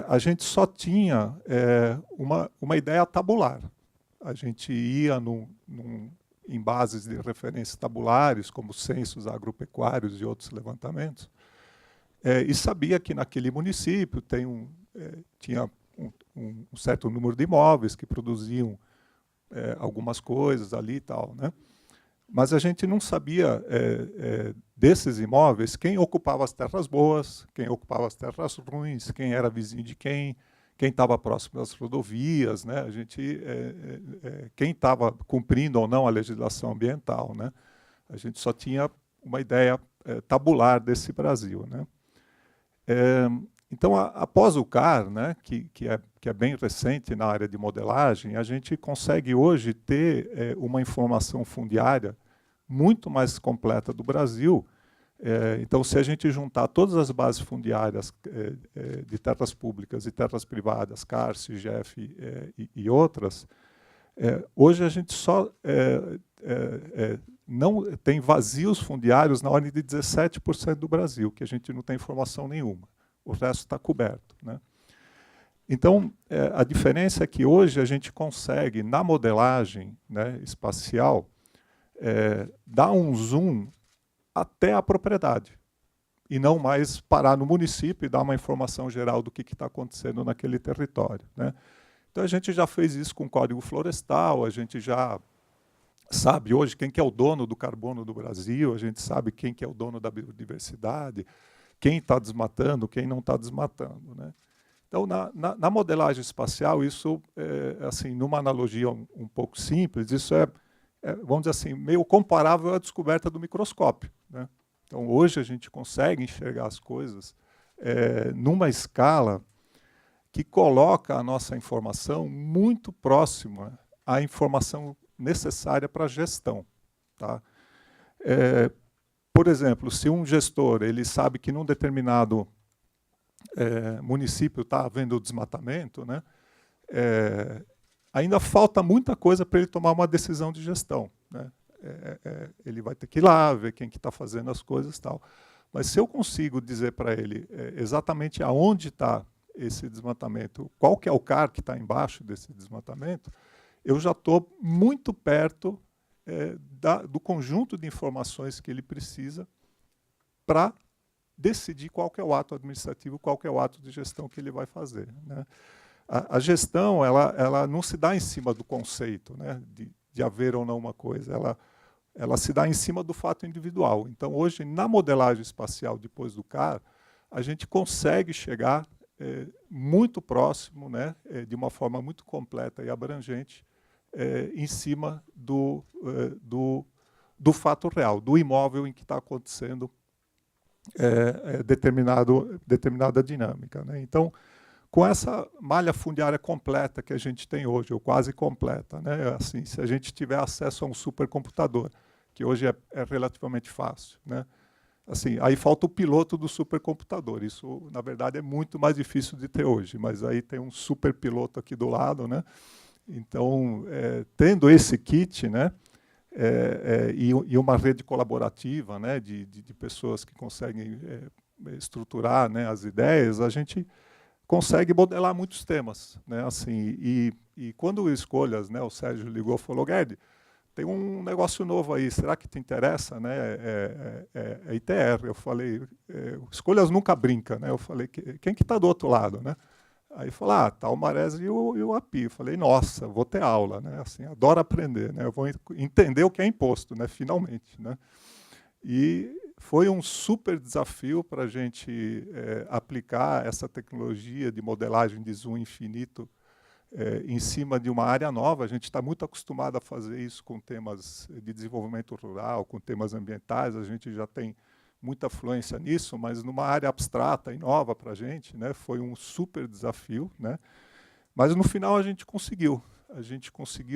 a gente só tinha uma ideia tabular. A gente ia em bases de referências tabulares, como censos agropecuários e outros levantamentos, e sabia que naquele município tinha um certo número de imóveis que produziam algumas coisas ali e tal, né? Mas a gente não sabia desses imóveis quem ocupava as terras boas, quem ocupava as terras ruins, quem era vizinho de quem quem estava próximo das rodovias, né? A gente, quem estava cumprindo ou não a legislação ambiental, né? A gente só tinha uma ideia tabular desse Brasil, né? Então, após o CAR, né, que é bem recente na área de modelagem, a gente consegue hoje ter uma informação fundiária muito mais completa do Brasil. Então, se a gente juntar todas as bases fundiárias de terras públicas e terras privadas, CAR, CIGEF e outras, hoje a gente só não tem vazios fundiários na ordem de 17% do Brasil, que a gente não tem informação nenhuma. O resto está coberto, né? Então, a diferença é que hoje a gente consegue, na modelagem, né, espacial, dar um zoom até a propriedade, e não mais parar no município e dar uma informação geral do que está acontecendo naquele território, né? Então, a gente já fez isso com o Código Florestal, a gente já sabe hoje quem que é o dono do carbono do Brasil, a gente sabe quem que é o dono da biodiversidade, quem está desmatando, quem não está desmatando, né? Então, na modelagem espacial, isso, assim, numa analogia um pouco simples, isso vamos dizer assim, meio comparável à descoberta do microscópio, né? Então, hoje a gente consegue enxergar as coisas numa escala que coloca a nossa informação muito próxima à informação necessária para a gestão, tá? Por exemplo, se um gestor ele sabe que num determinado município está havendo desmatamento, né, ainda falta muita coisa para ele tomar uma decisão de gestão, né? Ele vai ter que ir lá, ver quem que está fazendo as coisas e tal. Mas se eu consigo dizer para ele exatamente aonde está esse desmatamento, qual que é o CAR que está embaixo desse desmatamento, eu já estou muito perto do conjunto de informações que ele precisa para decidir qual que é o ato administrativo, qual que é o ato de gestão que ele vai fazer, né? A gestão ela não se dá em cima do conceito, né, de haver ou não uma coisa, ela se dá em cima do fato individual. Então, hoje, na modelagem espacial, depois do CAR, a gente consegue chegar muito próximo, né, de uma forma muito completa e abrangente, em cima do fato real, do imóvel em que está acontecendo determinada dinâmica, né? Então, com essa malha fundiária completa que a gente tem hoje, ou quase completa, né? Assim, se a gente tiver acesso a um supercomputador, que hoje é relativamente fácil, né? Assim, aí falta o piloto do supercomputador. Isso, na verdade, é muito mais difícil de ter hoje, mas aí tem um superpiloto aqui do lado, né? Então, tendo esse kit, né, e uma rede colaborativa, né, de pessoas que conseguem estruturar, né, as ideias, a gente consegue modelar muitos temas, né, assim, e quando o Escolhas, né, o Sérgio ligou e falou, Guedes, tem um negócio novo aí, será que te interessa, né, é ITR. Eu falei, Escolhas nunca brinca, né, eu falei, quem que está do outro lado, né? Aí falou, tá o Maresi e o API. Eu falei, nossa, vou ter aula, né? Assim, adoro aprender, né? Eu vou entender o que é imposto, né? Finalmente, né? E foi um super desafio para a gente aplicar essa tecnologia de modelagem de zoom infinito em cima de uma área nova. A gente está muito acostumado a fazer isso com temas de desenvolvimento rural, com temas ambientais. A gente já tem muita fluência nisso, mas numa área abstrata e nova para a gente, né, foi um super desafio, né, mas no final a gente conseguiu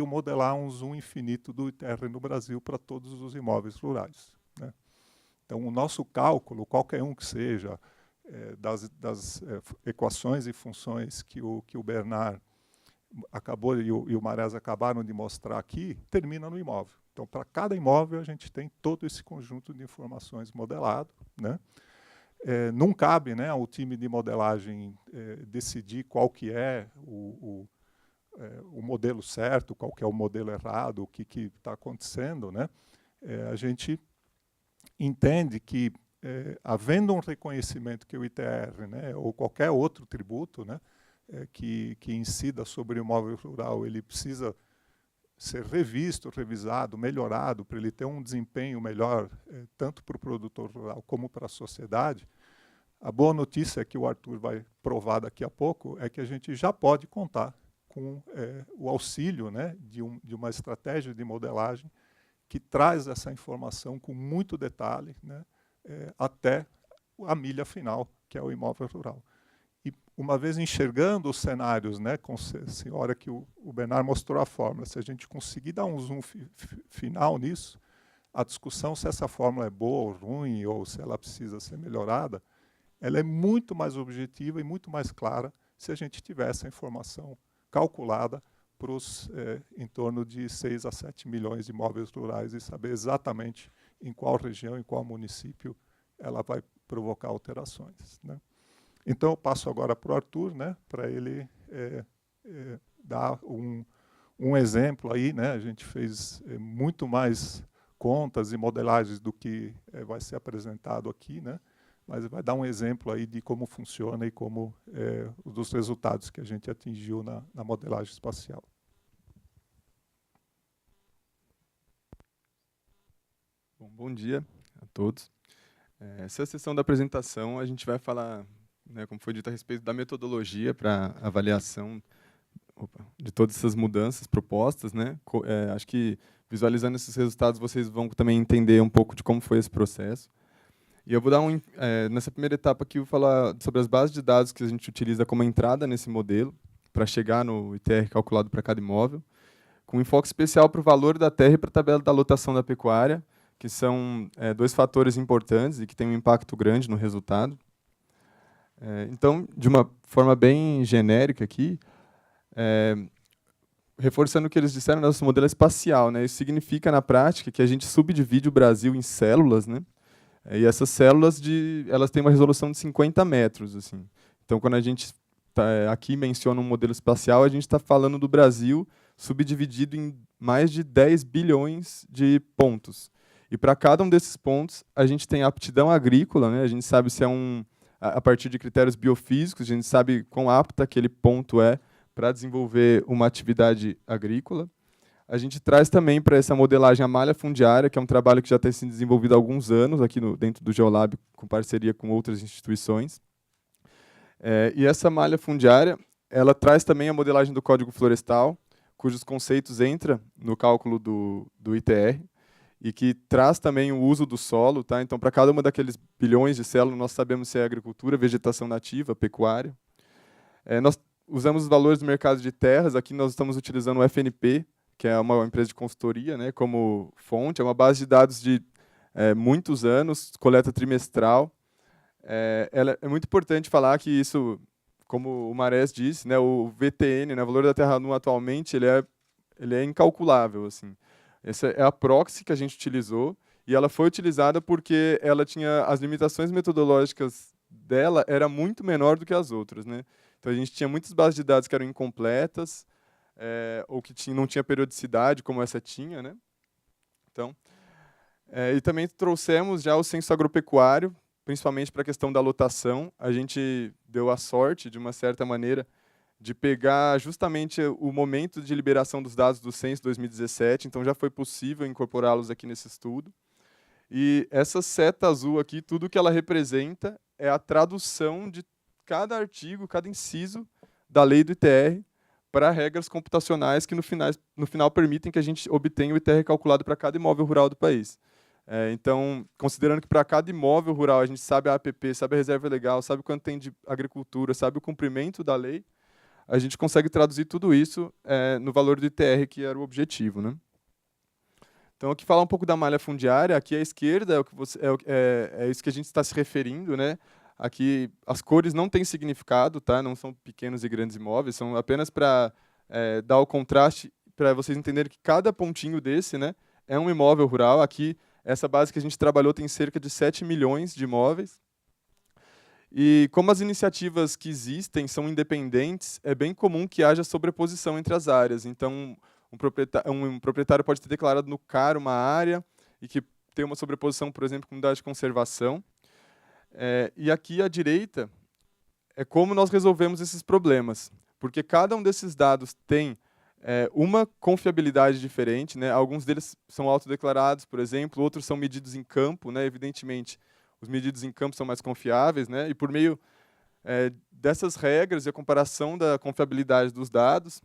modelar um zoom infinito do ITR no Brasil para todos os imóveis rurais, né. Então, o nosso cálculo, qualquer um que seja, das equações e funções que o Bernard acabou e o Maresi acabaram de mostrar aqui, termina no imóvel. Então, para cada imóvel, a gente tem todo esse conjunto de informações modelado, né? Não cabe, né, ao time de modelagem decidir qual que é o modelo certo, qual que é o modelo errado, o que está acontecendo, né? A gente entende que, havendo um reconhecimento que o ITR, né, ou qualquer outro tributo, né, que incida sobre o imóvel rural, ele precisa ser revisto, revisado, melhorado, para ele ter um desempenho melhor, tanto para o produtor rural como para a sociedade. A boa notícia, que o Arthur vai provar daqui a pouco, é que a gente já pode contar com o auxílio, né, de uma estratégia de modelagem que traz essa informação com muito detalhe, né, até a milha final, que é o imóvel rural. E uma vez enxergando os cenários, né, com a hora que o Bernard mostrou a fórmula, se a gente conseguir dar um zoom final nisso, a discussão se essa fórmula é boa ou ruim, ou se ela precisa ser melhorada, ela é muito mais objetiva e muito mais clara se a gente tiver essa informação calculada para os em torno de 6 a 7 milhões de imóveis rurais e saber exatamente em qual região, em qual município ela vai provocar alterações, né? Então, eu passo agora para o Arthur, né, para ele dar um exemplo aí, né? A gente fez muito mais contas e modelagens do que vai ser apresentado aqui, né? Mas vai dar um exemplo aí de como funciona e como dos resultados que a gente atingiu na modelagem espacial. Bom dia a todos. Essa sessão da apresentação, a gente vai falar, né, como foi dito, a respeito da metodologia para avaliação de todas essas mudanças propostas, né? Acho que visualizando esses resultados, vocês vão também entender um pouco de como foi esse processo. E eu vou dar nessa primeira etapa aqui, eu vou falar sobre as bases de dados que a gente utiliza como entrada nesse modelo, para chegar no ITR calculado para cada imóvel, com enfoque especial para o valor da terra e para a tabela da lotação da pecuária, que são dois fatores importantes e que têm um impacto grande no resultado. Então, de uma forma bem genérica aqui, reforçando o que eles disseram, nosso modelo é espacial, né? Isso significa, na prática, que a gente subdivide o Brasil em células, né? E essas células elas têm uma resolução de 50 metros. Assim. Então, quando a gente aqui menciona um modelo espacial, a gente está falando do Brasil subdividido em mais de 10 bilhões de pontos. E para cada um desses pontos, a gente tem aptidão agrícola, né? A gente sabe se é a partir de critérios biofísicos, a gente sabe quão apto aquele ponto é para desenvolver uma atividade agrícola. A gente traz também para essa modelagem a malha fundiária, que é um trabalho que já tem sido desenvolvido há alguns anos aqui dentro do Geolab, com parceria com outras instituições. E essa malha fundiária, ela traz também a modelagem do Código Florestal, cujos conceitos entram no cálculo do ITR, e que traz também o uso do solo. Tá? Então, para cada uma daqueles bilhões de células, nós sabemos se é agricultura, vegetação nativa, pecuária. Nós usamos os valores do mercado de terras, aqui nós estamos utilizando o FNP, que é uma empresa de consultoria, né, como fonte, é uma base de dados de muitos anos, coleta trimestral. É muito importante falar que isso, como o Marés disse, né, o VTN, né, o valor da terra nua atualmente, ele é incalculável. Assim. Essa é a proxy que a gente utilizou, e ela foi utilizada porque ela tinha as limitações metodológicas dela era muito menor do que as outras. Né? Então, a gente tinha muitas bases de dados que eram incompletas, ou que não tinha periodicidade, como essa tinha, né? Então, e também trouxemos já o censo agropecuário, principalmente para a questão da lotação. A gente deu a sorte, de uma certa maneira, de pegar justamente o momento de liberação dos dados do censo 2017, então já foi possível incorporá-los aqui nesse estudo. E essa seta azul aqui, tudo que ela representa é a tradução de cada artigo, cada inciso da lei do ITR, para regras computacionais que, no final, permitem que a gente obtenha o ITR calculado para cada imóvel rural do país. Então, considerando que para cada imóvel rural a gente sabe a APP, sabe a reserva legal, sabe quanto tem de agricultura, sabe o cumprimento da lei, a gente consegue traduzir tudo isso no valor do ITR, que era o objetivo. Né? Então, aqui falar um pouco da malha fundiária, aqui à esquerda é isso que a gente está se referindo, né? Aqui as cores não têm significado, tá? Não são pequenos e grandes imóveis, são apenas para dar o contraste, para vocês entenderem que cada pontinho desse, né, é um imóvel rural. Aqui, essa base que a gente trabalhou tem cerca de 7 milhões de imóveis. E como as iniciativas que existem são independentes, é bem comum que haja sobreposição entre as áreas. Então, um proprietário pode ter declarado no CAR uma área e que tem uma sobreposição, por exemplo, com unidade de conservação. E aqui à direita é como nós resolvemos esses problemas, porque cada um desses dados tem uma confiabilidade diferente, né? Alguns deles são autodeclarados, por exemplo, outros são medidos em campo, né? Evidentemente, os medidos em campo são mais confiáveis, né? E por meio dessas regras e a comparação da confiabilidade dos dados,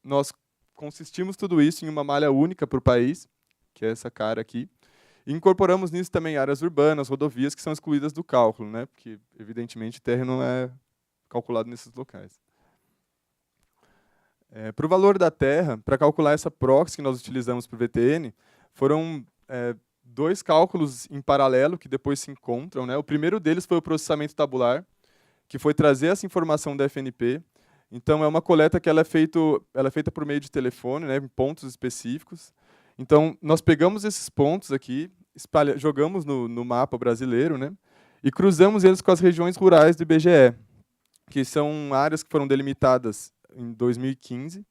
nós consistimos tudo isso em uma malha única para o país, que é essa cara aqui, e incorporamos nisso também áreas urbanas, rodovias, que são excluídas do cálculo, né? Porque, evidentemente, terra não é calculado nesses locais. Para o valor da terra, para calcular essa proxy que nós utilizamos para o VTN, foram 2 cálculos em paralelo que depois se encontram, né? O primeiro deles foi o processamento tabular, que foi trazer essa informação da FNP. Então, é uma coleta que ela é feita por meio de telefone, né, em pontos específicos. Então, nós pegamos esses pontos aqui, jogamos no mapa brasileiro, né, e cruzamos eles com as regiões rurais do IBGE, que são áreas que foram delimitadas em 2015,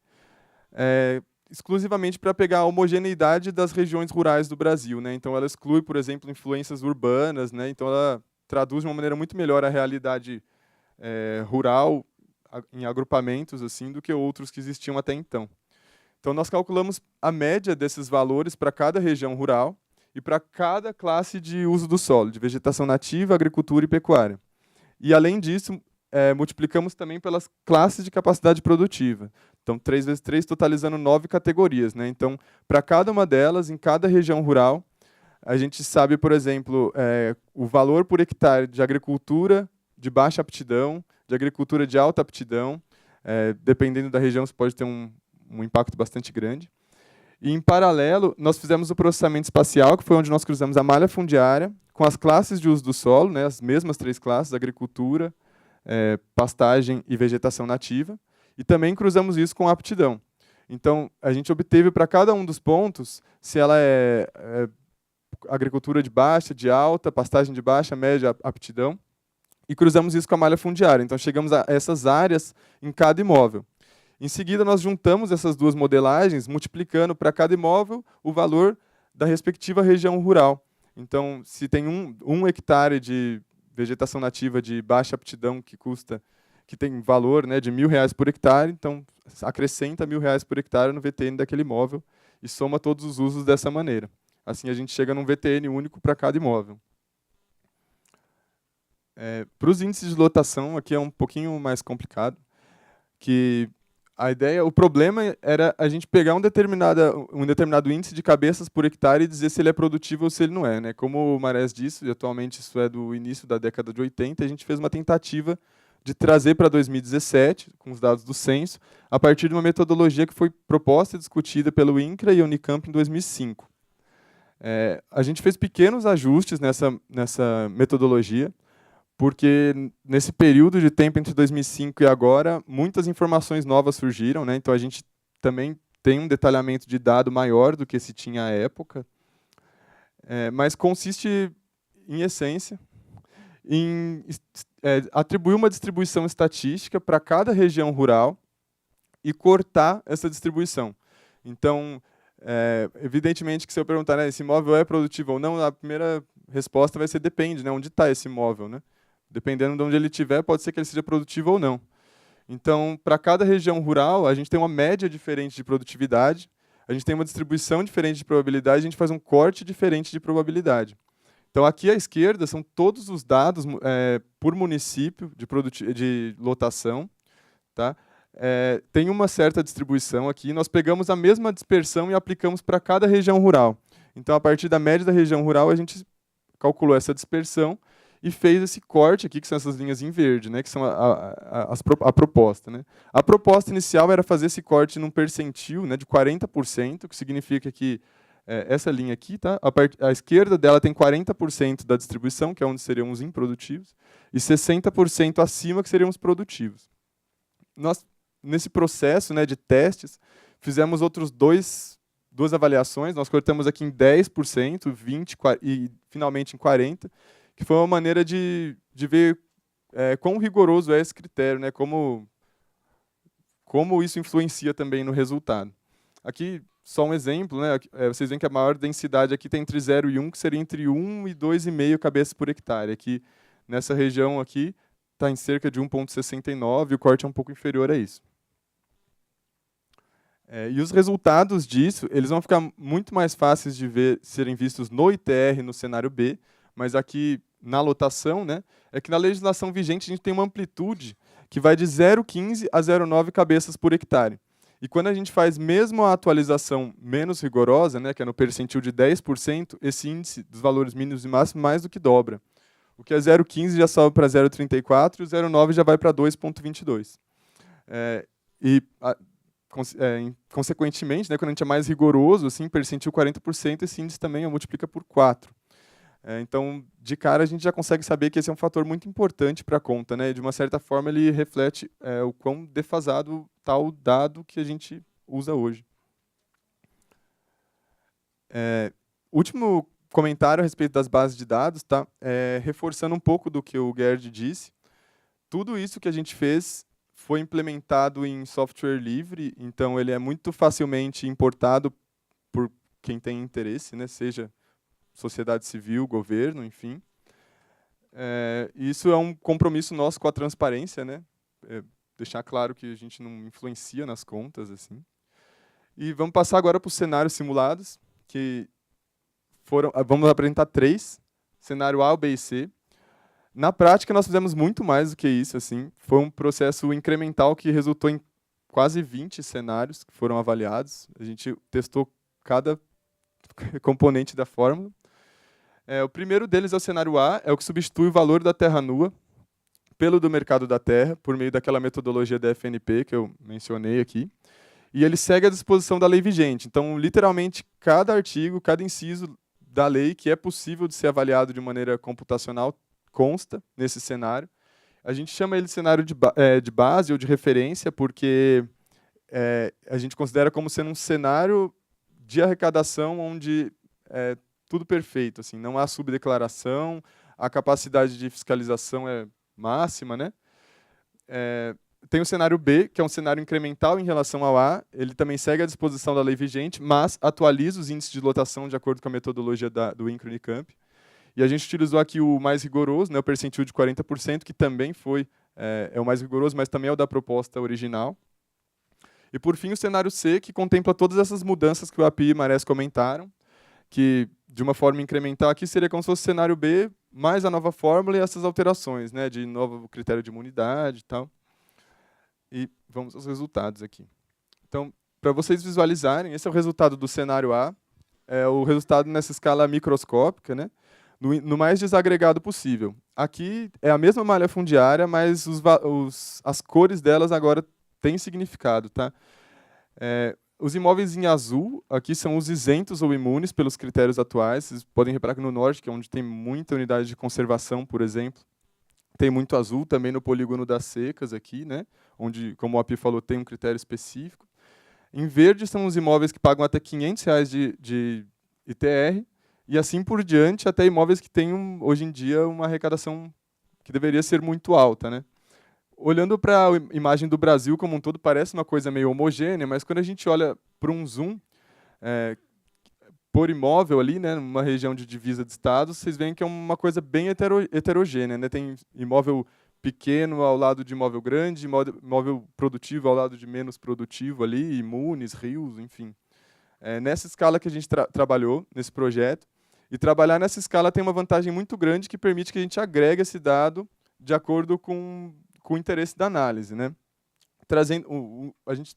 exclusivamente para pegar a homogeneidade das regiões rurais do Brasil, né? Então, ela exclui, por exemplo, influências urbanas, né? Então, ela traduz de uma maneira muito melhor a realidade rural em agrupamentos assim do que outros que existiam até então. Então, nós calculamos a média desses valores para cada região rural e para cada classe de uso do solo, de vegetação nativa, agricultura e pecuária. E, além disso, multiplicamos também pelas classes de capacidade produtiva. Então, 3 vezes 3, totalizando 9 categorias, né? Então, para cada uma delas, em cada região rural, a gente sabe, por exemplo, o valor por hectare de agricultura de baixa aptidão, de agricultura de alta aptidão. Dependendo da região, isso pode ter um impacto bastante grande. E, em paralelo, nós fizemos o processamento espacial, que foi onde nós cruzamos a malha fundiária com as classes de uso do solo, né, as mesmas 3 classes, agricultura, pastagem e vegetação nativa, e também cruzamos isso com a aptidão. Então, a gente obteve para cada um dos pontos, se ela é agricultura de baixa, de alta, pastagem de baixa, média, aptidão, e cruzamos isso com a malha fundiária. Então, chegamos a essas áreas em cada imóvel. Em seguida, nós juntamos essas 2 modelagens, multiplicando para cada imóvel o valor da respectiva região rural. Então, se tem um hectare de vegetação nativa de baixa aptidão que tem valor, né, de R$1.000 por hectare, então acrescenta R$1.000 por hectare no VTN daquele imóvel e soma todos os usos dessa maneira. Assim, a gente chega num VTN único para cada imóvel. Para os índices de lotação, aqui é um pouquinho mais complicado, que o problema era a gente pegar um determinado índice de cabeças por hectare e dizer se ele é produtivo ou se ele não é, né? Como o Marés disse, e atualmente isso é do início da década de 80, a gente fez uma tentativa de trazer para 2017, com os dados do censo, a partir de uma metodologia que foi proposta e discutida pelo INCRA e Unicamp em 2005. A gente fez pequenos ajustes nessa metodologia, porque nesse período de tempo entre 2005 e agora, muitas informações novas surgiram, né? Então, a gente também tem um detalhamento de dado maior do que se tinha à época, mas consiste, em essência, em atribuir uma distribuição estatística para cada região rural e cortar essa distribuição. Então, evidentemente que se eu perguntar, né, esse imóvel é produtivo ou não, a primeira resposta vai ser depende, né? Onde está esse imóvel, né? Dependendo de onde ele estiver, pode ser que ele seja produtivo ou não. Então, para cada região rural, a gente tem uma média diferente de produtividade, a gente tem uma distribuição diferente de probabilidade, a gente faz um corte diferente de probabilidade. Então, aqui à esquerda são todos os dados por município de lotação. Tá? Tem uma certa distribuição aqui, nós pegamos a mesma dispersão e aplicamos para cada região rural. Então, a partir da média da região rural, a gente calculou essa dispersão e fez esse corte aqui, que são essas linhas em verde, né, que são a proposta. Né. A proposta inicial era fazer esse corte num percentil, né, de 40%, que significa que essa linha aqui, tá, a esquerda dela tem 40% da distribuição, que é onde seriam os improdutivos, e 60% acima, que seriam os produtivos. Nós, nesse processo, né, de testes, fizemos outros duas avaliações, nós cortamos aqui em 10%, 20% e finalmente em 40%, que foi uma maneira de ver quão rigoroso é esse critério, né? Como isso influencia também no resultado. Aqui, só um exemplo, né? Vocês veem que a maior densidade aqui está entre 0 e 1, que seria entre 1 e 2,5 cabeças por hectare. Aqui, nessa região aqui, está em cerca de 1,69, e o corte é um pouco inferior a isso. E os resultados disso, eles vão ficar muito mais fáceis de serem vistos no ITR, no cenário B, mas aqui na lotação, né, é que na legislação vigente a gente tem uma amplitude que vai de 0,15 a 0,9 cabeças por hectare. E quando a gente faz mesmo a atualização menos rigorosa, né, que é no percentil de 10%, esse índice dos valores mínimos e máximos mais do que dobra. O que é 0,15 já sobe para 0,34 e o 0,9 já vai para 2,22. Consequentemente, né, quando a gente é mais rigoroso, assim, percentil 40%, esse índice também multiplica por 4. Então, de cara, a gente já consegue saber que esse é um fator muito importante para a conta, né? De uma certa forma, ele reflete o quão defasado está o dado que a gente usa hoje. Último comentário a respeito das bases de dados, tá? Reforçando um pouco do que o Gerd disse. Tudo isso que a gente fez foi implementado em software livre, então ele é muito facilmente importado por quem tem interesse, né? Seja sociedade civil, governo, enfim. Isso é um compromisso nosso com a transparência, né? Deixar claro que a gente não influencia nas contas, assim. E vamos passar agora para os cenários simulados, que vamos apresentar 3, cenário A, B e C. Na prática, nós fizemos muito mais do que isso, assim. Foi um processo incremental que resultou em quase 20 cenários que foram avaliados. A gente testou cada componente da fórmula. O primeiro deles é o cenário A, é o que substitui o valor da terra nua pelo do mercado da terra, por meio daquela metodologia da FNP que eu mencionei aqui. E ele segue a disposição da lei vigente. Então, literalmente, cada artigo, cada inciso da lei que é possível de ser avaliado de maneira computacional consta nesse cenário. A gente chama ele de cenário de base ou de referência, porque a gente considera como sendo um cenário de arrecadação onde tudo perfeito, assim, não há subdeclaração, a capacidade de fiscalização é máxima, né? Tem o cenário B, que é um cenário incremental em relação ao A, ele também segue a disposição da lei vigente, mas atualiza os índices de lotação de acordo com a metodologia do INCRA Unicamp. E a gente utilizou aqui o mais rigoroso, né, o percentil de 40%, que também é o mais rigoroso, mas também é o da proposta original. E, por fim, o cenário C, que contempla todas essas mudanças que o API e Marés comentaram, que, de uma forma incremental, aqui seria como se fosse o cenário B, mais a nova fórmula e essas alterações, né, de novo critério de imunidade e tal. E vamos aos resultados aqui. Então, para vocês visualizarem, esse é o resultado do cenário A, é o resultado nessa escala microscópica, né, no mais desagregado possível. Aqui é a mesma malha fundiária, mas as cores delas agora têm significado, tá? Os imóveis em azul, aqui são os isentos ou imunes pelos critérios atuais. Vocês podem reparar que no norte, que é onde tem muita unidade de conservação, por exemplo, tem muito azul, também no polígono das secas aqui, né? Onde, como o API falou, tem um critério específico. Em verde são os imóveis que pagam até R$ 500 de ITR, e assim por diante, até imóveis que têm, hoje em dia, uma arrecadação que deveria ser muito alta, né? Olhando para a imagem do Brasil como um todo, parece uma coisa meio homogênea, mas quando a gente olha para um zoom por imóvel ali, né, numa região de divisa de estados, vocês veem que é uma coisa bem heterogênea, né? Tem imóvel pequeno ao lado de imóvel grande, imóvel produtivo ao lado de menos produtivo ali, imunes, rios, enfim. Nessa escala que a gente trabalhou nesse projeto, e trabalhar nessa escala tem uma vantagem muito grande que permite que a gente agregue esse dado de acordo com o interesse da análise, né? A gente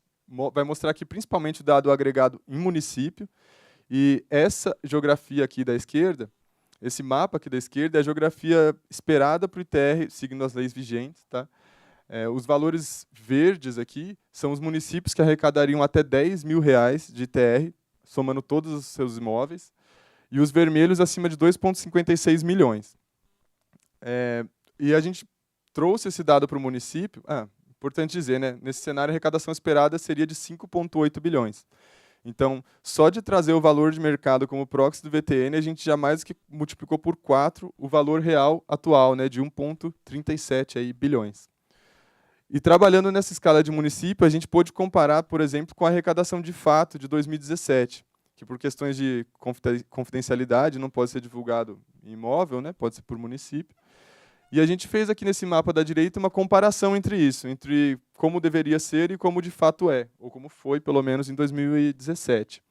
vai mostrar aqui principalmente o dado agregado em município, e essa geografia aqui da esquerda, esse mapa aqui da esquerda, é a geografia esperada para o ITR, seguindo as leis vigentes, tá? Os valores verdes aqui são os municípios que arrecadariam até R$10 mil de ITR, somando todos os seus imóveis, e os vermelhos acima de 2,56 milhões. E a gente trouxe esse dado para o município. Importante dizer, né? Nesse cenário, a arrecadação esperada seria de 5,8 bilhões. Então, só de trazer o valor de mercado como proxy do VTN, a gente já mais que multiplicou por 4 o valor real atual, né, de 1,37 bilhões. E trabalhando nessa escala de município, a gente pôde comparar, por exemplo, com a arrecadação de fato de 2017, que por questões de confidencialidade não pode ser divulgado em imóvel, né, pode ser por município. E a gente fez aqui nesse mapa da direita uma comparação entre isso, entre como deveria ser e como de fato é, ou como foi, pelo menos, em 2017.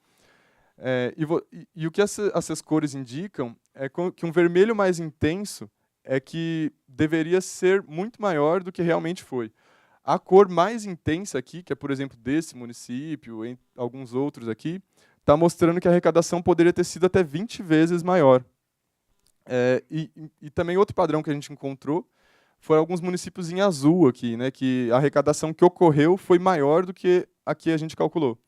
E o que essas cores indicam é que um vermelho mais intenso é que deveria ser muito maior do que realmente foi. A cor mais intensa aqui, que é, por exemplo, desse município, em alguns outros aqui, está mostrando que a arrecadação poderia ter sido até 20 vezes maior. E também outro padrão que a gente encontrou foram alguns municípios em azul aqui, né, que a arrecadação que ocorreu foi maior do que a que a gente calculou.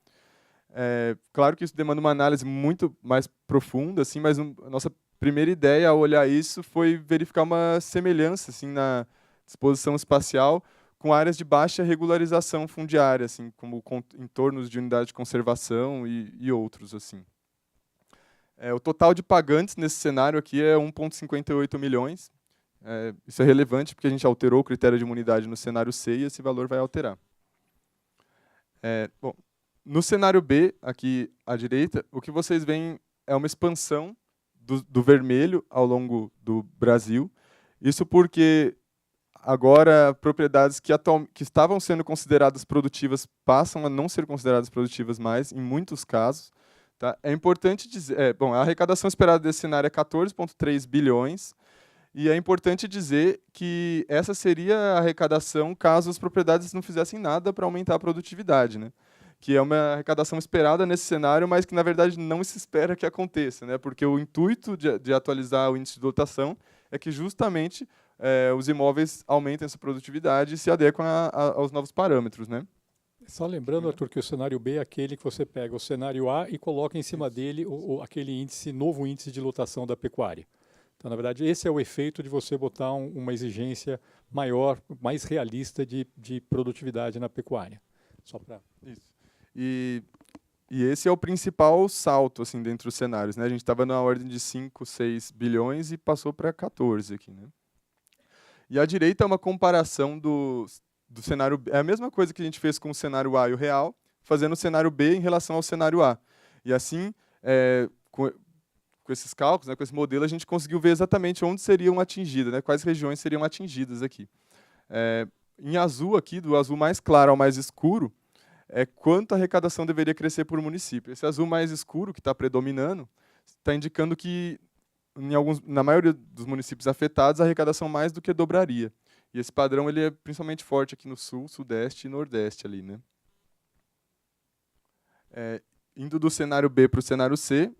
Claro que isso demanda uma análise muito mais profunda, assim, mas a nossa primeira ideia ao olhar isso foi verificar uma semelhança assim, na disposição espacial com áreas de baixa regularização fundiária, assim, como entornos de unidade de conservação e outros. Assim. O total de pagantes nesse cenário aqui é 1,58 milhões. Isso é relevante porque a gente alterou o critério de imunidade no cenário C e esse valor vai alterar. Bom, no cenário B, aqui à direita, o que vocês veem é uma expansão do vermelho ao longo do Brasil. Isso porque agora propriedades que estavam sendo consideradas produtivas passam a não ser consideradas produtivas mais, em muitos casos. Tá? É importante dizer... bom, a arrecadação esperada desse cenário é 14,3 bilhões, e é importante dizer que essa seria a arrecadação caso as propriedades não fizessem nada para aumentar a produtividade, né? Que é uma arrecadação esperada nesse cenário, mas que, na verdade, não se espera que aconteça, né? Porque o intuito de atualizar o índice de dotação é que, justamente, os imóveis aumentem essa produtividade e se adequem aos novos parâmetros, né? Só lembrando, Arthur, que o cenário B é aquele que você pega o cenário A e coloca em cima dele aquele novo índice de lotação da pecuária. Então, na verdade, esse é o efeito de você botar uma exigência maior, mais realista de produtividade na pecuária. Só para... Isso. E esse é o principal salto assim, dentro dos cenários. Né? A gente estava na ordem de 5, 6 bilhões e passou para 14 aqui. Né? E à direita é uma comparação do cenário B. É a mesma coisa que a gente fez com o cenário A e o real, fazendo o cenário B em relação ao cenário A. E assim, com esses cálculos, né, com esse modelo, a gente conseguiu ver exatamente onde seriam atingidas, né, quais regiões seriam atingidas aqui. Em azul aqui, do azul mais claro ao mais escuro, é quanto a arrecadação deveria crescer por município. Esse azul mais escuro, que está predominando, está indicando que, na maioria dos municípios afetados, a arrecadação mais do que dobraria. E esse padrão ele é principalmente forte aqui no Sul, Sudeste e Nordeste. Ali, né? Indo do cenário B para o cenário C,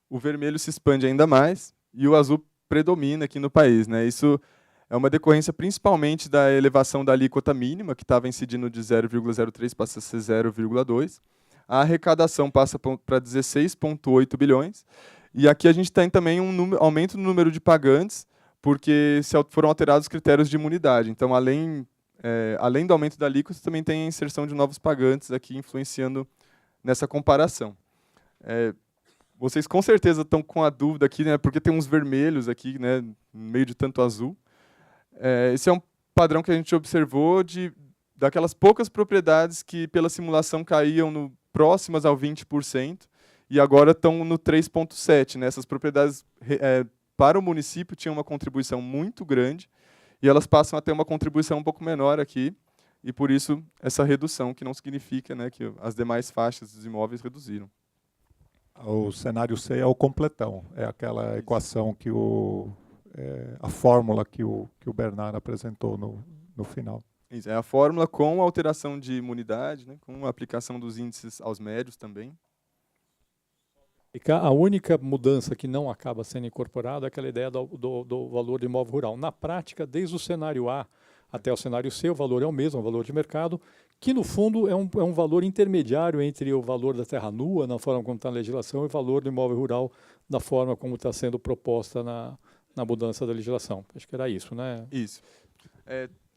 o vermelho se expande ainda mais e o azul predomina aqui no país. Né? Isso é uma decorrência principalmente da elevação da alíquota mínima, que estava incidindo de 0,03 passa a ser 0,2. A arrecadação passa para 16,8 bilhões. E aqui a gente tem também um aumento no número de pagantes, porque foram alterados os critérios de imunidade. Então, além do aumento da alíquota, também tem a inserção de novos pagantes aqui, influenciando nessa comparação. Vocês com certeza estão com a dúvida aqui, né, porque tem uns vermelhos aqui, né, no meio de tanto azul. Esse é um padrão que a gente observou daquelas poucas propriedades que, pela simulação, caíam próximas ao 20%, e agora estão no 3,7%. Né? Essas propriedades, para o município, tinham uma contribuição muito grande, e elas passam a ter uma contribuição um pouco menor aqui, e, por isso, essa redução, que não significa, né, que as demais faixas dos imóveis reduziram. O cenário C é o completão, é aquela equação que a fórmula que o Bernard apresentou no final. Isso, é a fórmula com alteração de imunidade, né, com a aplicação dos índices aos médios também. A única mudança que não acaba sendo incorporada é aquela ideia do valor do imóvel rural. Na prática, desde o cenário A até o cenário C, o valor é o mesmo, é um valor de mercado, que no fundo é um valor intermediário entre o valor da terra nua, na forma como está na legislação, e o valor do imóvel rural, da forma como está sendo proposta na mudança da legislação. Acho que era isso, né? Isso.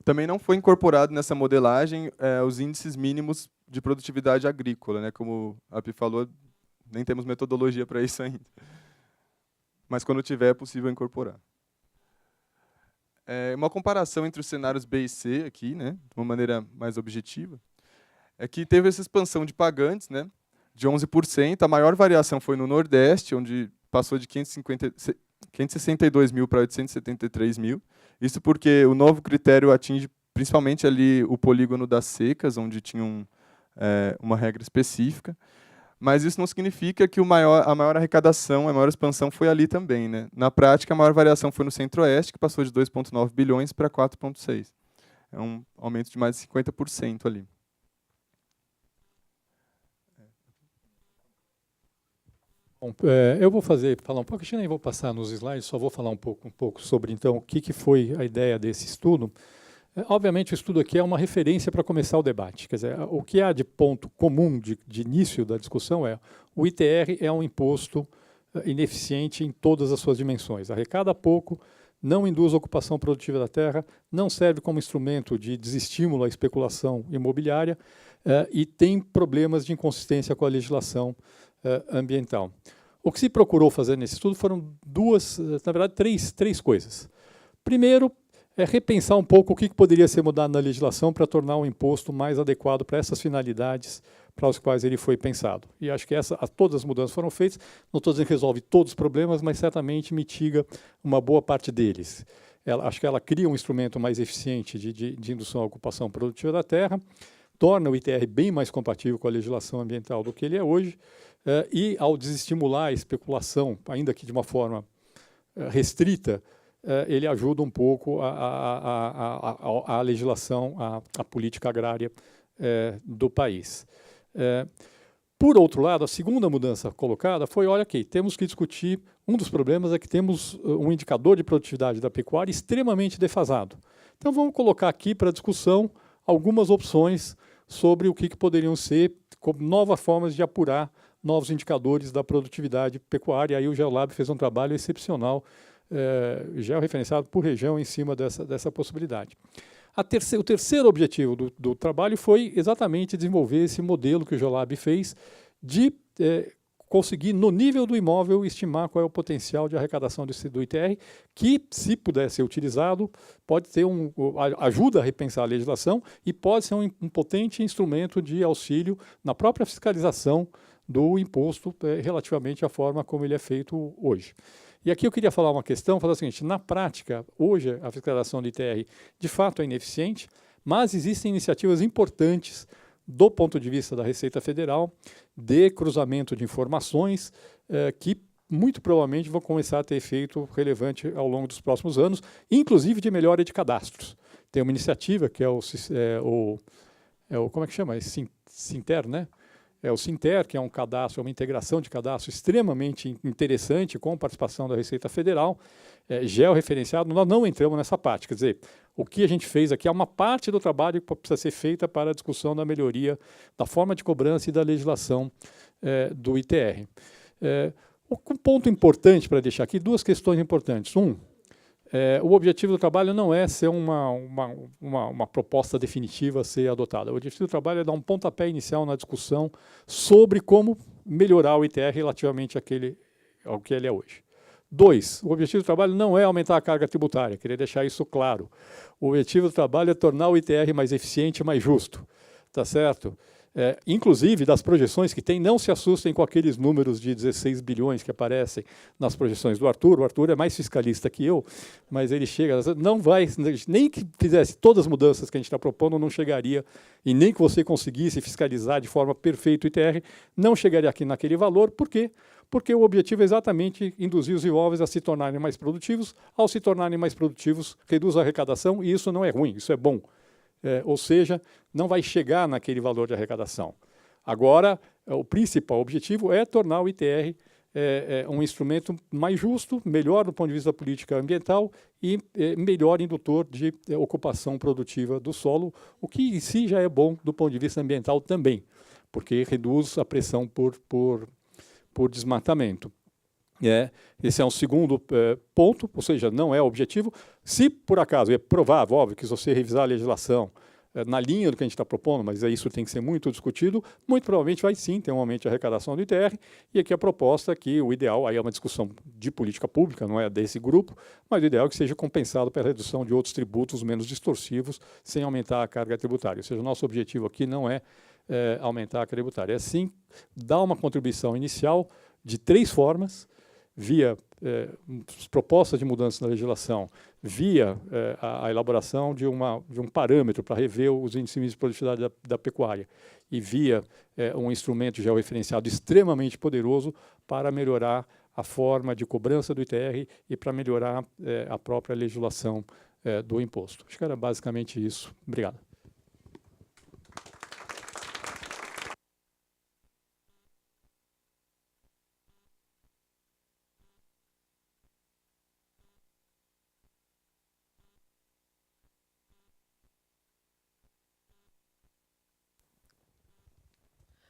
Também não foi incorporado nessa modelagem os índices mínimos de produtividade agrícola, né? Como a Pi falou, nem temos metodologia para isso ainda. Mas quando tiver, é possível incorporar. Uma comparação entre os cenários B e C aqui, né, de uma maneira mais objetiva, é que teve essa expansão de pagantes, né, de 11%. A maior variação foi no Nordeste, onde passou de 562 mil para 873 mil. Isso porque o novo critério atinge principalmente ali o polígono das secas, onde tinha uma regra específica. Mas isso não significa que a maior arrecadação, a maior expansão foi ali também, né? Na prática, a maior variação foi no Centro-Oeste, que passou de 2,9 bilhões para 4,6. É um aumento de mais de 50% ali. Bom, eu vou falar um pouco, eu nem vou passar nos slides, só vou falar um pouco sobre, então, o que foi a ideia desse estudo. Obviamente, o estudo aqui é uma referência para começar o debate. Quer dizer, o que há de ponto comum de início da discussão é o ITR é um imposto ineficiente em todas as suas dimensões. Arrecada pouco, não induz a ocupação produtiva da terra, não serve como instrumento de desestímulo à especulação imobiliária e tem problemas de inconsistência com a legislação ambiental. O que se procurou fazer nesse estudo foram na verdade, três coisas. Primeiro, é repensar um pouco o que poderia ser mudado na legislação para tornar o imposto mais adequado para essas finalidades para as quais ele foi pensado. E acho que todas as mudanças foram feitas, não estou dizendo que resolve todos os problemas, mas certamente mitiga uma boa parte deles. Acho que ela cria um instrumento mais eficiente de indução à ocupação produtiva da terra, torna o ITR bem mais compatível com a legislação ambiental do que ele é hoje, e ao desestimular a especulação, ainda que de uma forma restrita, ele ajuda um pouco a legislação, a política agrária do país. Por outro lado, a segunda mudança colocada foi, olha aqui, temos que discutir, um dos problemas é que temos um indicador de produtividade da pecuária extremamente defasado. Então vamos colocar aqui para discussão algumas opções sobre o que poderiam ser como novas formas de apurar novos indicadores da produtividade pecuária. E aí o GeoLab fez um trabalho excepcional, georreferenciado por região em cima dessa possibilidade. O terceiro objetivo do trabalho foi exatamente desenvolver esse modelo que o GeoLab fez de conseguir, no nível do imóvel, estimar qual é o potencial de arrecadação do ITR, que, se puder ser utilizado, pode ter ajuda a repensar a legislação e pode ser um potente instrumento de auxílio na própria fiscalização do imposto relativamente à forma como ele é feito hoje. E aqui eu queria falar uma questão, falar o seguinte, na prática, hoje a fiscalização do ITR de fato é ineficiente, mas existem iniciativas importantes do ponto de vista da Receita Federal, de cruzamento de informações, que muito provavelmente vão começar a ter efeito relevante ao longo dos próximos anos, inclusive de melhora de cadastros. Tem uma iniciativa que como é que chama? Sinter, né? É o Sinter, que é um cadastro, uma integração de cadastro extremamente interessante com participação da Receita Federal, georreferenciado. Nós não entramos nessa parte, quer dizer, o que a gente fez aqui é uma parte do trabalho que precisa ser feita para a discussão da melhoria da forma de cobrança e da legislação do ITR. Um ponto importante para deixar aqui, duas questões importantes. O objetivo do trabalho não é ser uma proposta definitiva a ser adotada. O objetivo do trabalho é dar um pontapé inicial na discussão sobre como melhorar o ITR relativamente ao que ele é hoje. 2, o objetivo do trabalho não é aumentar a carga tributária, queria deixar isso claro. O objetivo do trabalho é tornar o ITR mais eficiente e mais justo, tá certo? Inclusive, das projeções que tem, não se assustem com aqueles números de 16 bilhões que aparecem nas projeções do Arthur. O Arthur é mais fiscalista que eu, mas ele não vai, nem que fizesse todas as mudanças que a gente está propondo, não chegaria, e nem que você conseguisse fiscalizar de forma perfeita o ITR, não chegaria aqui naquele valor. Por quê? Porque o objetivo é exatamente induzir os imóveis a se tornarem mais produtivos. Ao se tornarem mais produtivos, reduz a arrecadação, e isso não é ruim, isso é bom. Ou seja, não vai chegar naquele valor de arrecadação. Agora, o principal objetivo é tornar o ITR um instrumento mais justo, melhor do ponto de vista da política ambiental e melhor indutor de ocupação produtiva do solo, o que em si já é bom do ponto de vista ambiental também, porque reduz a pressão por desmatamento. Esse é um segundo ponto, ou seja, não é o objetivo. Se, por acaso, é provável, óbvio, que se você revisar a legislação na linha do que a gente está propondo, mas isso tem que ser muito discutido, muito provavelmente vai sim ter um aumento de arrecadação do ITR, e aqui a proposta é que o ideal, aí é uma discussão de política pública, não é desse grupo, mas o ideal é que seja compensado pela redução de outros tributos menos distorsivos, sem aumentar a carga tributária. Ou seja, o nosso objetivo aqui não é aumentar a carga tributária, é sim dar uma contribuição inicial de 3 formas, via propostas de mudança na legislação via a elaboração de um parâmetro para rever os índices de produtividade da pecuária e via um instrumento georreferenciado extremamente poderoso para melhorar a forma de cobrança do ITR e para melhorar a própria legislação do imposto. Acho que era basicamente isso. Obrigado.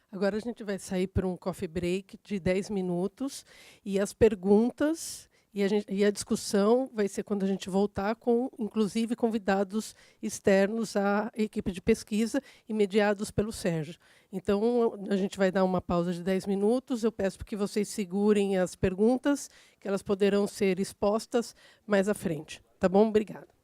Agora a gente vai sair para um coffee break de 10 minutos e as perguntas e a discussão vai ser quando a gente voltar com, inclusive, convidados externos à equipe de pesquisa e mediados pelo Sérgio. Então, a gente vai dar uma pausa de 10 minutos. Eu peço que vocês segurem as perguntas, que elas poderão ser expostas mais à frente. Tá bom? Obrigada.